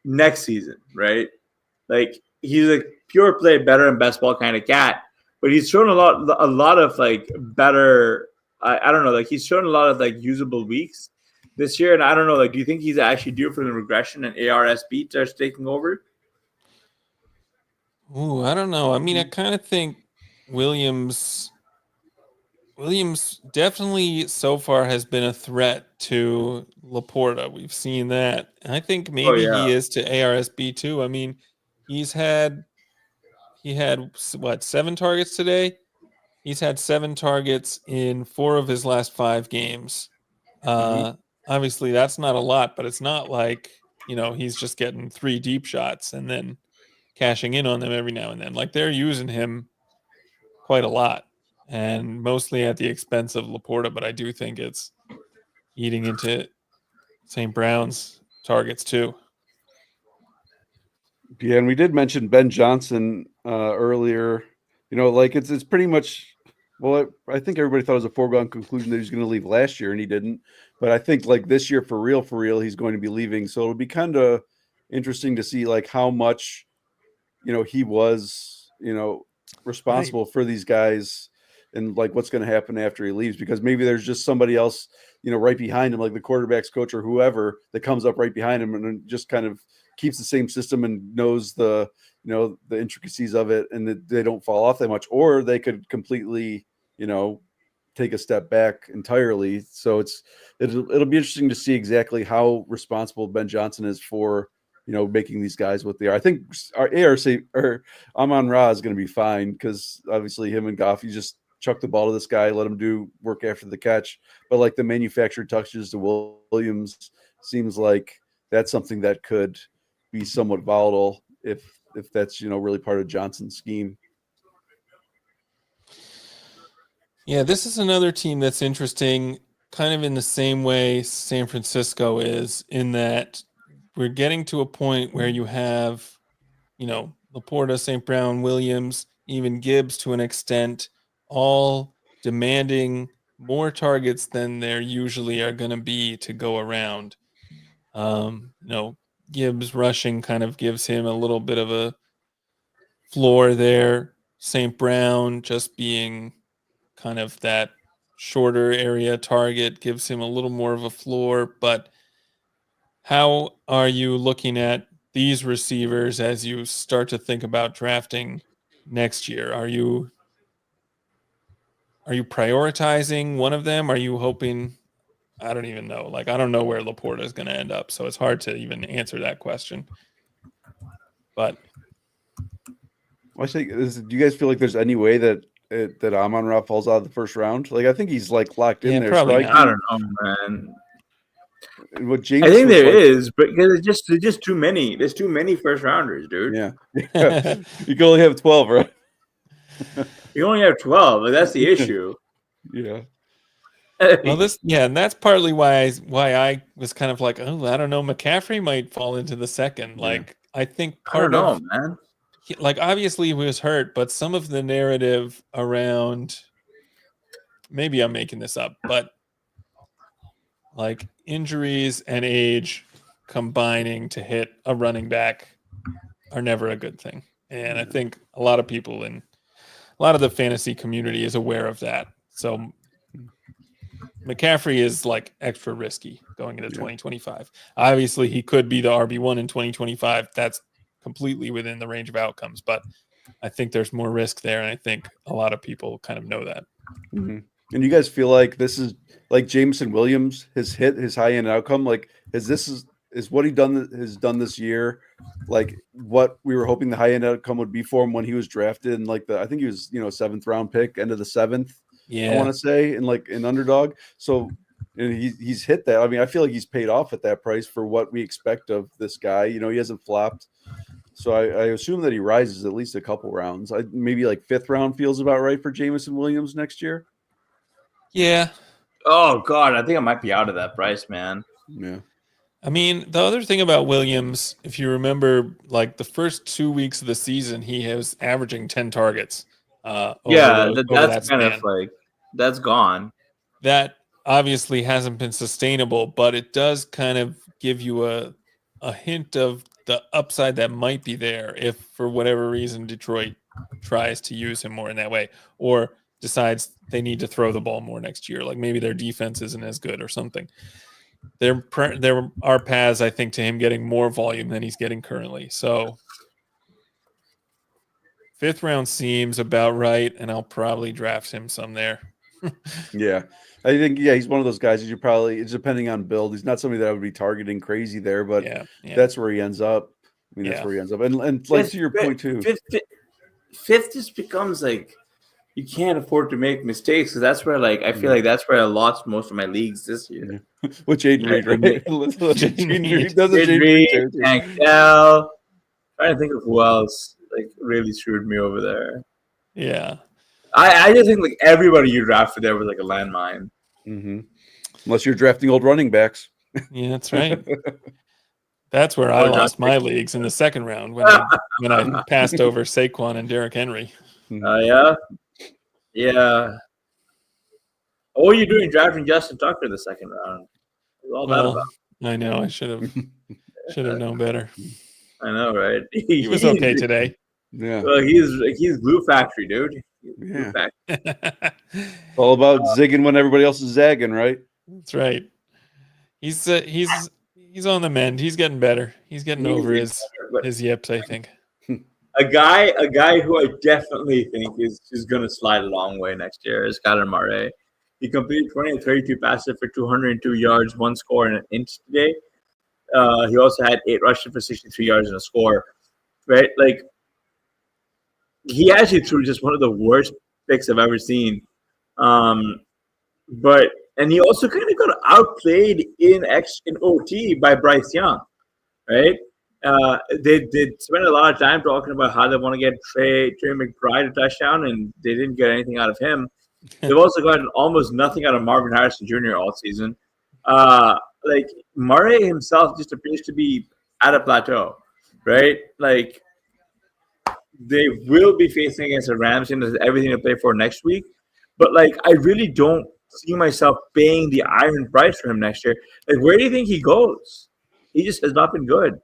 next season, right? Like, he's a pure play, better and best ball kind of cat, but he's shown a lot of like better. I don't know, like he's shown a lot of like usable weeks this year, and I don't know, like, do you think he's actually due for the regression and ARSB starts taking over? Ooh, I don't know. I mean, I kind of think Williams definitely so far has been a threat to Laporta. We've seen that. I think maybe he is to ARSB too. I mean, he had what, 7 targets today? He's had 7 targets in 4 of his last 5 games. Obviously that's not a lot, but it's not like, he's just getting 3 deep shots and then cashing in on them every now and then. Like they're using him quite a lot, and mostly at the expense of Laporta. But I do think it's eating into St. Brown's targets too. Yeah, and we did mention Ben Johnson earlier. You know, like it's pretty much. Well, I think everybody thought it was a foregone conclusion that he was going to leave last year, and he didn't. But I think like this year, for real, he's going to be leaving. So it'll be kind of interesting to see like how much, he was, responsible for these guys, and like what's going to happen after he leaves. Because maybe there's just somebody else, right behind him, like the quarterback's coach or whoever that comes up right behind him and just kind of keeps the same system and knows the the intricacies of it, and that they don't fall off that much, or they could completely take a step back entirely. So it'll be interesting to see exactly how responsible Ben Johnson is for making these guys what they are. I think our ARC or Amon-Ra is going to be fine, because obviously him and Goff, you just chuck the ball to this guy, let him do work after the catch. But like the manufactured touches to Williams seems like that's something that could be somewhat volatile if that's really part of Johnson's scheme. Yeah, this is another team that's interesting, kind of in the same way San Francisco is, in that we're getting to a point where you have, Laporta, St. Brown, Williams, even Gibbs to an extent, all demanding more targets than there usually are going to be to go around. Gibbs rushing kind of gives him a little bit of a floor there. St. Brown just being kind of that shorter area target gives him a little more of a floor. But how are you looking at these receivers as you start to think about drafting next year? Are you prioritizing one of them? Are you hoping? I don't even know. Like, I don't know where Laporta is going to end up, so it's hard to even answer that question. But I think, do you guys feel like there's any way that Amon-Ra falls out of the first round? Like, I think he's like locked in there. Probably not. I don't know, man. What James I think there is, but there's just too many. There's too many first rounders, dude. Yeah. You can only have 12, right? You only have 12. Like, that's the issue. Yeah. Well, and that's partly why I was kind of like, oh, I don't know, McCaffrey might fall into the second. Like, I think man. Like, obviously he was hurt, but some of the narrative around, maybe I'm making this up, but like injuries and age combining to hit a running back are never a good thing. And I think a lot of people in a lot of the fantasy community is aware of that. So McCaffrey is like extra risky going into 2025. Obviously, he could be the RB1 in 2025. That's completely within the range of outcomes, but I think there's more risk there, and I think a lot of people kind of know that. Mm-hmm. And you guys feel like this is like Jameson Williams has hit his high end outcome? Like, is what has done this year, like what we were hoping the high end outcome would be for him when he was drafted? And like I think he was 7th round pick, end of the 7th. Yeah, I want to say, in like an underdog. So, and he's hit that. I mean, I feel like he's paid off at that price for what we expect of this guy. He hasn't flopped. So I assume that he rises at least a couple rounds. Maybe like 5th round feels about right for Jameson Williams next year. Yeah. Oh God, I think I might be out of that price, man. Yeah. I mean, the other thing about Williams, if you remember, like the first 2 weeks of the season, he was averaging 10 targets. That's kind of like, that's gone. That obviously hasn't been sustainable, but it does kind of give you a hint of the upside that might be there if, for whatever reason, Detroit tries to use him more in that way, or decides they need to throw the ball more next year. Like maybe their defense isn't as good or something. There are paths, I think, to him getting more volume than he's getting currently. So 5th round seems about right, and I'll probably draft him some there. Yeah. I think, he's one of those guys that it's depending on build. He's not somebody that I would be targeting crazy there, but that's where he ends up. I mean, that's where he ends up. And like to your point too. Fifth just becomes like, you can't afford to make mistakes, because that's where I feel like that's where I lost most of my leagues this year. With Jaden Reed, right? Jaden Reed, Tank Dell, Trying to think of who else like really screwed me over there. Yeah. I just think like everybody you drafted there was like a landmine. Mm-hmm. Unless you're drafting old running backs. Yeah, that's right. That's where I lost my leagues in the second round when I passed over Saquon and Derrick Henry. Yeah. What were you doing drafting Justin Tucker the second round? All that about? I know I should have known better. I know, right? He was okay today. Yeah. Well, he's glue factory, dude. Glue factory. It's all about zigging when everybody else is zagging, right? That's right. He's on the mend. He's getting better. He's getting over his yips, I think. A guy who I definitely think is going to slide a long way next year is Kyler Murray. He completed 20 of 32 passes for 202 yards, 1 score, and an inch today. He also had 8 rushes for 63 yards and a score. Right, like he actually threw just one of the worst picks I've ever seen. And he also kind of got outplayed in OT by Bryce Young, right? They spent a lot of time talking about how they want to get Trey McBride a touchdown, and they didn't get anything out of him. They've also gotten almost nothing out of Marvin Harrison Jr. all season. Like Murray himself just appears to be at a plateau, right? Like they will be facing against the Rams and there's everything to play for next week. But like I really don't see myself paying the iron price for him next year. Like where do you think he goes? He just has not been good.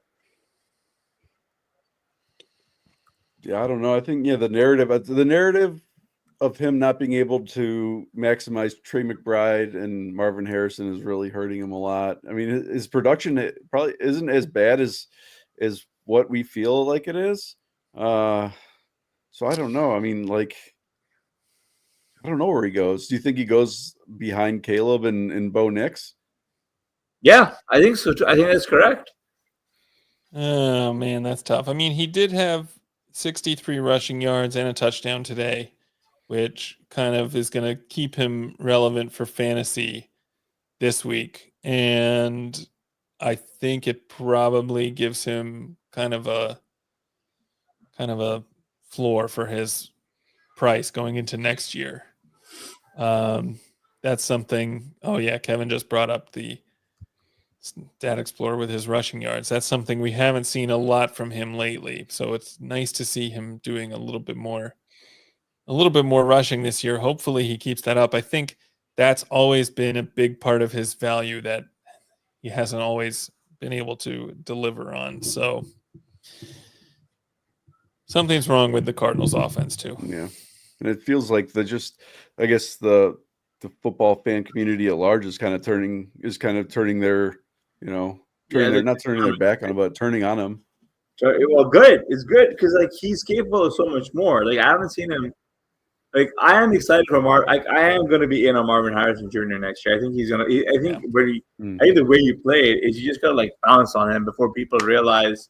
Yeah, I don't know. I think the narrative of him not being able to maximize Trey McBride and Marvin Harrison is really hurting him a lot. I mean, his production probably isn't as bad as what we feel like it is. So I don't know. I mean, like, I don't know where he goes. Do you think he goes behind Caleb and Bo Nix? Yeah, I think so too. I think that's correct. Oh man, that's tough. I mean, he did have 63 rushing yards and a touchdown today, which kind of is going to keep him relevant for fantasy this week. And I think it probably gives him kind of a floor for his price going into next year. That's something. Oh yeah, Kevin just brought up the Stat Explorer with his rushing yards. That's something we haven't seen a lot from him lately. So it's nice to see him doing a little bit more rushing this year. Hopefully he keeps that up. I think that's always been a big part of his value that he hasn't always been able to deliver on. So something's wrong with the Cardinals offense too. Yeah. And it feels like I guess the football fan community at large is kind of turning their, not turning their back on him, but turning on him. Well, good. It's good because like he's capable of so much more. Like I haven't seen him. Like I am excited for I am going to be in on Marvin Harrison Jr. next year. I think he's going to. I think I think the way you play it is you just got to like bounce on him before people realize.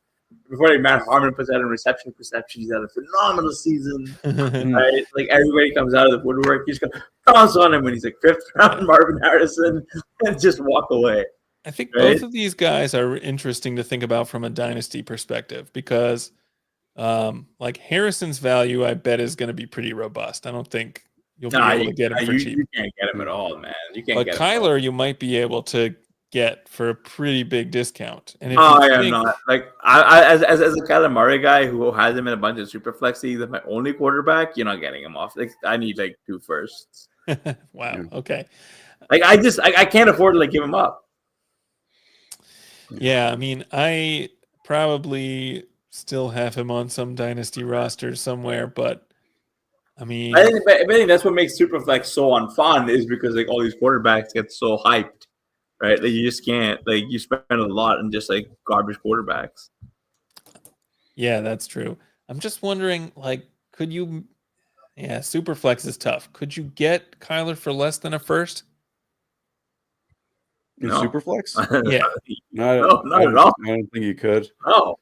Before like Matt Harmon puts out a reception perception, he's had a phenomenal season. Right? Like everybody comes out of the woodwork, you just got to bounce on him when he's like 5th round Marvin Harrison and just walk away. I think both of these guys are interesting to think about from a dynasty perspective because like Harrison's value, I bet, is going to be pretty robust. I don't think you'll be able to get him for cheap. You can't get him at all, man. You can't. But Kyler, you might be able to get for a pretty big discount. And if I am not like I as a Kyler Murray guy who has him in a bunch of super flex leagues, my only quarterback, you're not getting him off. Like I need like 2 firsts. Wow. Okay. Like I can't afford to like give him up. Yeah, I mean, I probably still have him on some dynasty roster somewhere, but I mean, I think that's what makes Superflex so unfun is because like all these quarterbacks get so hyped, right? Like you just can't like you spend a lot on just like garbage quarterbacks. Yeah, that's true. I'm just wondering, like, could you? Yeah, Superflex is tough. Could you get Kyler for less than a first? In Superflex? Yeah. No, not at all. I don't think you could. Oh.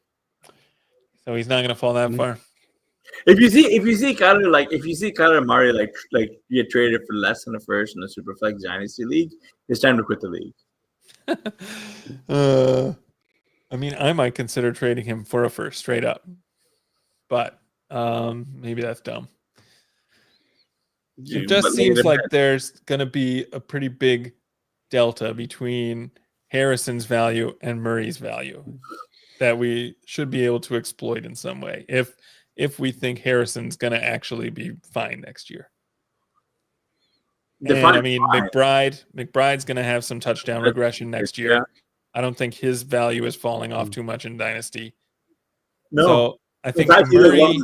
So he's not going to fall that far. If you see Kyler Murray like get traded for less than a first in the Superflex Dynasty League, it's time to quit the league. I mean, I might consider trading him for a first straight up, but maybe that's dumb. It just seems like there's going to be a pretty big delta between Harrison's value and Murray's value that we should be able to exploit in some way if we think Harrison's going to actually be fine next year. And I mean, McBride's going to have some touchdown regression next year. Yeah. I don't think his value is falling off too much in Dynasty. No, so I think Murray.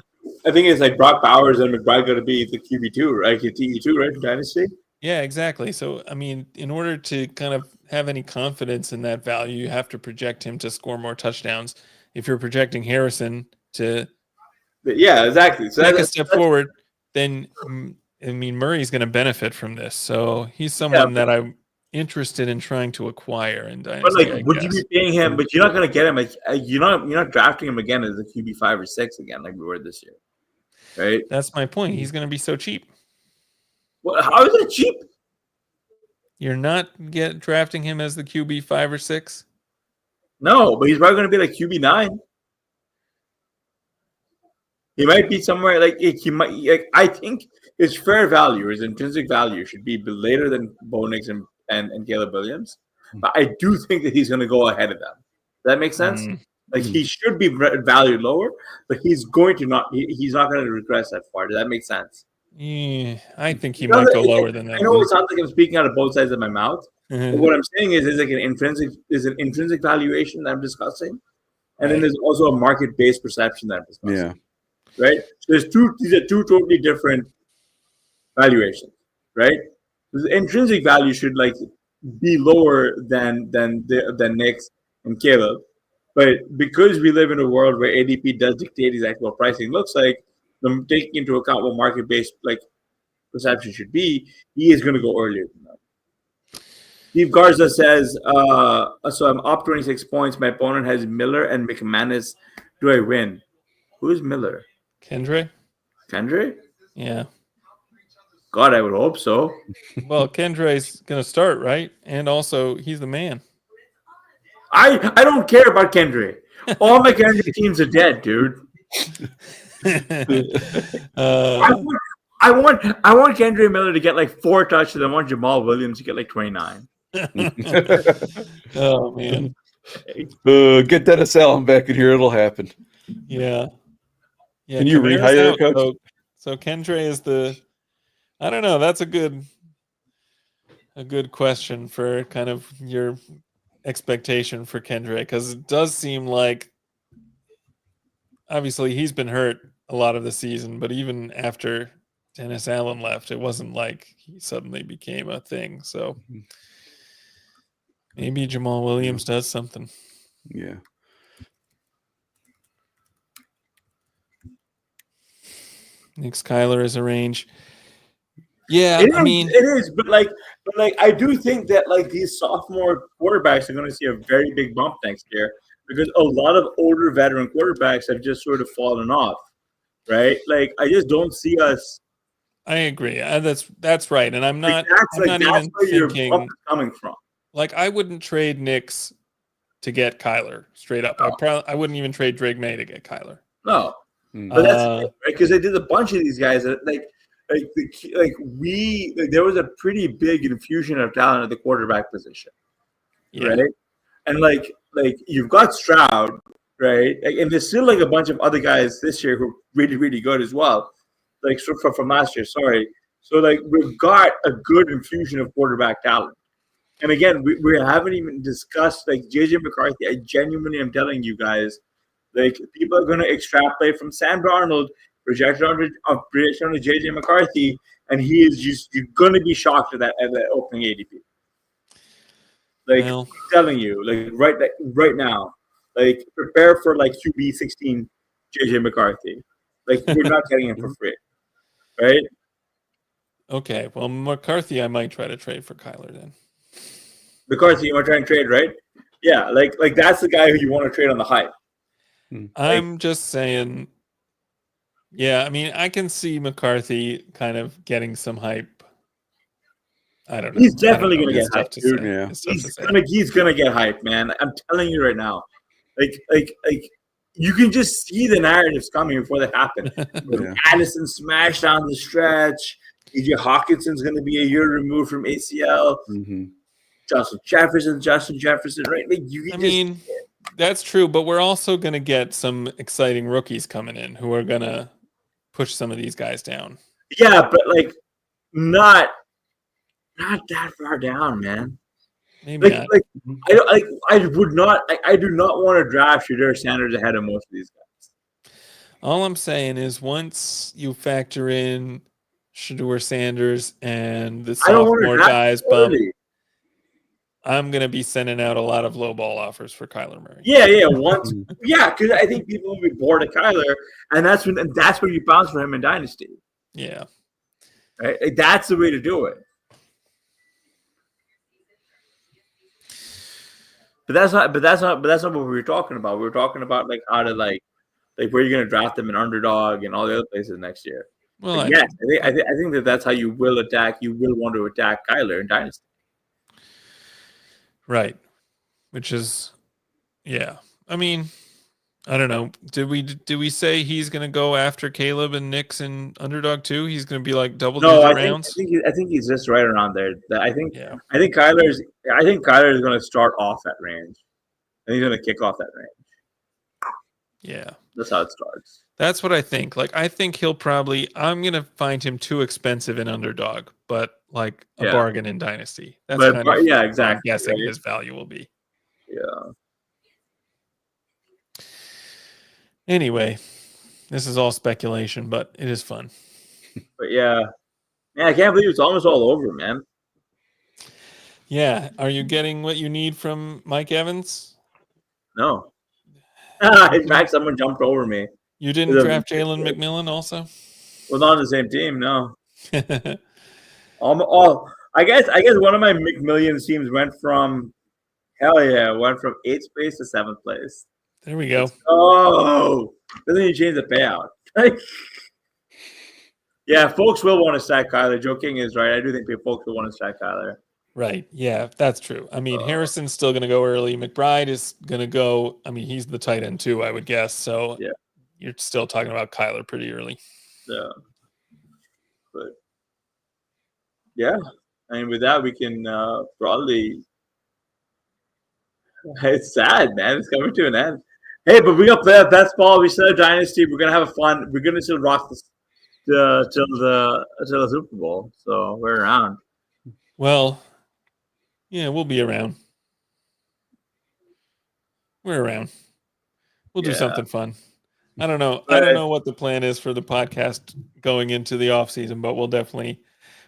I think it's like Brock Bowers and McBride going to be the QB2, right? TE2, right? For Dynasty. Yeah, exactly. So, I mean, in order to kind of have any confidence in that value, you have to project him to score more touchdowns. If you're projecting Harrison to exactly. So take a step forward, then, I mean, Murray's going to benefit from this. So he's someone that I'm interested in trying to acquire in Dynasty. But would you be paying him? But you're not going to get him. Like, you're not drafting him again as a QB 5 or 6 again, like we were this year, right? That's my point. He's going to be so cheap. Well, how is it cheap? You're not drafting him as the QB 5 or 6? No, but he's probably going to be like QB 9. He might be somewhere like he might. Like, I think his fair value, his intrinsic value, should be later than Bo Nix and Caleb Williams. But I do think that he's going to go ahead of them. Does that make sense? Like he should be valued lower, but he's going to not. He's not going to regress that far. Does that make sense? Yeah, I think he might go lower than that. I know it sounds like I'm speaking out of both sides of my mouth. But what I'm saying is like an intrinsic valuation that I'm discussing, and then there's also a market-based perception that I'm discussing. Yeah. Right. So these are two totally different valuations, right? The intrinsic value should like be lower than Nix and Caleb, but because we live in a world where ADP does dictate exactly what pricing looks like, them taking into account what market-based like perception should be, he is going to go earlier than that. Steve Garza says, so I'm up 26 points. My opponent has Miller and McManus. Do I win? Who is Miller? Kendre? Yeah. God, I would hope so. Well, Kendre's going to start, right? And also, he's the man. I don't care about Kendre. All my Kendre teams are dead, dude. I want Kendre Miller to get like 4 touches. I want Jamal Williams to get like 29. Oh man! Get Dennis Allen back in here; it'll happen. Yeah. Can you rehire coach? So Kendre is the. I don't know. That's a good question for kind of your expectation for Kendre, because it does seem like obviously he's been hurt a lot of the season, but even after Dennis Allen left, it wasn't like he suddenly became a thing. So maybe Jamal Williams does something. Yeah. Nick Skyler is a range. Yeah, it is, but I do think that like these sophomore quarterbacks are going to see a very big bump next year because a lot of older veteran quarterbacks have just sort of fallen off, right? Like I just don't see us. I agree. That's right, and I'm not. I'm not even thinking coming from. Like I wouldn't trade Knicks to get Kyler straight up. I wouldn't even trade Drake May to get Kyler. No, but that's because they did a bunch of these guys that there was a pretty big infusion of talent at the quarterback position, right? And like you've got Stroud, right? And there's still like a bunch of other guys this year who are really, really good as well. Like from last year, sorry. So like we've got a good infusion of quarterback talent. And again, we haven't even discussed like JJ McCarthy. I genuinely am telling you guys, like people are going to extrapolate from Sam Darnold, project onto JJ McCarthy, and he is you're going to be shocked at that opening ADP. Like I'm telling you, like right now, like prepare for like QB 16 JJ McCarthy. Like we're not getting him for free, right? Okay, well McCarthy, I might try to trade for Kyler then. McCarthy, you want to try and trade, right? Yeah, like that's the guy who you want to trade on the hype. I'm just saying. Yeah, I mean, I can see McCarthy kind of getting some hype. I don't know. He's definitely going to get hype, dude. Yeah. He's gonna get hype, man. I'm telling you right now. Like you can just see the narratives coming before they happen. Addison smashed down the stretch. E.J. Hawkinson's going to be a year removed from ACL. Mm-hmm. Justin Jefferson, right? Like that's true, but we're also going to get some exciting rookies coming in who are going to push some of these guys down. Yeah, but like not that far down, man. Maybe not. Like I do not want to draft Shedeur Sanders ahead of most of these guys. All I'm saying is once you factor in Shedeur Sanders and the sophomore guys bump, I'm going to be sending out a lot of low ball offers for Kyler Murray. Yeah. Because I think people will be bored of Kyler, and that's where you bounce for him in Dynasty. Yeah. Right? Like, that's the way to do it. But that's not what we were talking about. We were talking about like how to like where you're going to draft them in underdog and all the other places next year. Well, like, I think that's how you will attack. You will want to attack Kyler in Dynasty. Right. Which is, yeah. I mean, I don't know. Did we say he's going to go after Caleb and Nick's in underdog too? He's going to be like double-digit rounds? I think he's just right around there. I think Kyler is going to start off that range. And he's going to kick off that range. Yeah. That's how it starts. That's what I think. Like, I think I'm going to find him too expensive in underdog, but like a bargain in Dynasty. That's exactly. I'm guessing his value will be. Yeah. Anyway, this is all speculation, but it is fun. But man, I can't believe it's almost all over, man. Yeah. Are you getting what you need from Mike Evans? No. In fact, someone jumped over me. You didn't draft Jalen McMillan also? Well, not on the same team, no. I guess one of my McMillions teams went from 8th place to 7th place. There we go. Oh, then you change the payout. Yeah, folks will want to stack Kyler. Joe King is right. I do think folks will want to stack Kyler. Right. Yeah, that's true. I mean, Harrison's still going to go early. McBride is going to go. I mean, he's the tight end too, I would guess. So you're still talking about Kyler pretty early. Yeah. But yeah, I mean, with that, we can probably. It's sad, man. It's coming to an end. Hey, but we got playoff best ball. We still have Dynasty. We're gonna have fun. We're gonna still rock this till the Super Bowl. So we're around. Well, yeah, we'll be around. We're around. We'll do something fun. I don't know. I don't know what the plan is for the podcast going into the off season, but we'll definitely.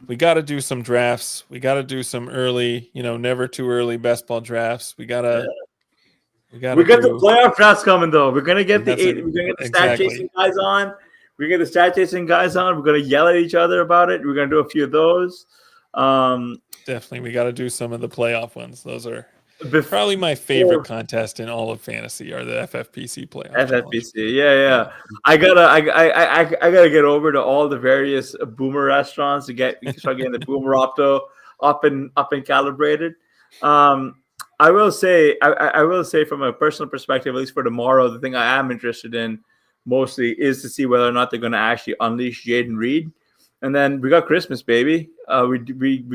We got to do some drafts. We got to do some early, never too early best ball drafts. We got the playoff drafts coming though. We're gonna get the stat chasing guys on. We're gonna get the stat chasing guys on. We're gonna yell at each other about it. We're gonna do a few of those. Definitely, we got to do some of the playoff ones. Those are probably my favorite contest in all of fantasy. Are the FFPC playoffs? FFPC, yeah. I gotta get over to all the various Boomer restaurants to start getting the Boomer Opto up and calibrated. I will say from a personal perspective, at least for tomorrow, the thing I am interested in mostly is to see whether or not they're going to actually unleash Jaden Reed. And then we got Christmas, baby. We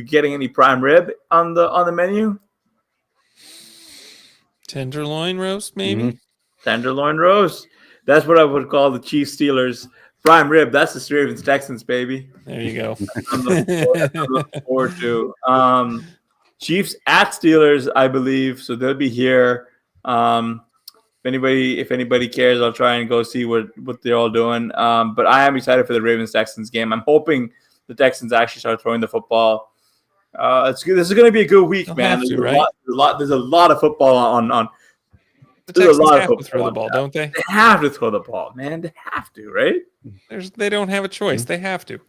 getting any prime rib on the menu? Tenderloin roast, maybe. Mm-hmm. Tenderloin roast. That's what I would call the Chiefs Steelers prime rib. That's the Ravens Texans, baby. There you go. I'm looking forward to. Chiefs at Steelers, I believe. So they'll be here. If anybody cares, I'll try and go see what they're all doing. But I am excited for the Ravens-Texans game. I'm hoping the Texans actually start throwing the football. It's good. This is going to be a good week, man. There's a lot of football on. The Texans have to throw the ball, don't they? They have to throw the ball, man. They have to, right? They don't have a choice. They have to.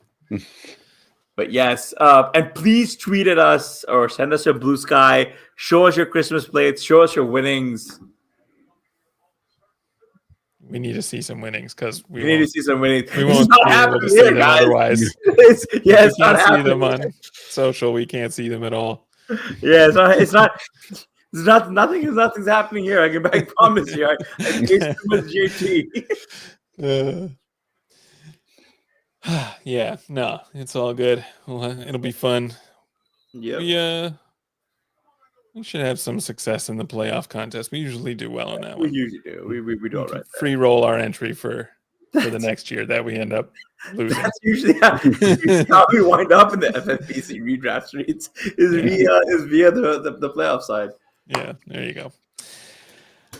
But yes, and please tweet at us or send us your Blue Sky. Show us your Christmas plates. Show us your winnings. We need to see some winnings because we need to see some winnings. We won't be able to see them otherwise. It's not see them on social. We can't see them at all. Yeah, it's not. Nothing's happening here. I promise you. I chased him with JT. Yeah, no, it's all good. Well, it'll be fun. Yeah. We should have some success in the playoff contest. We usually do well in that one. We usually do. We do all right. Free roll our entry for the next year that we end up losing. That's usually how we wind up in the FFPC redraft streets is via the playoff side. Yeah, there you go.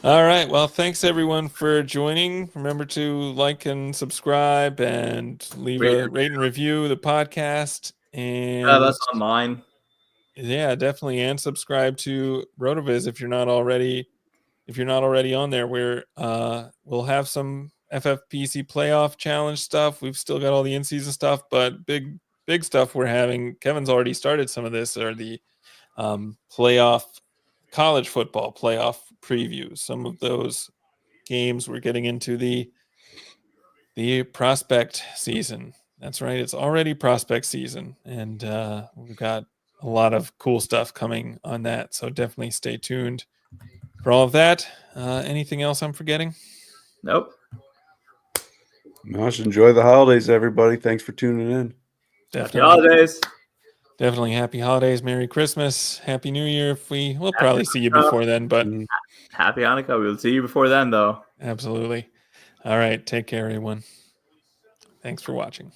All right. Well, thanks everyone for joining. Remember to like and subscribe and leave a rate and review the podcast. And that's online. Yeah, definitely. And subscribe to RotoViz if you're not already on there. We'll have some FFPC playoff challenge stuff. We've still got all the in-season stuff, but big stuff we're having. Kevin's already started some of this, are the playoff college football playoff previews. Some of those games we're getting into the prospect season. That's right. It's already prospect season, and we've got a lot of cool stuff coming on that. So definitely stay tuned for all of that. Anything else I'm forgetting? Nope. Just enjoy the holidays, everybody. Thanks for tuning in. Happy holidays. Definitely happy holidays. Merry Christmas. Happy New Year. We'll probably see you before then, but happy Hanukkah. We'll see you before then, though. Absolutely. All right. Take care, everyone. Thanks for watching.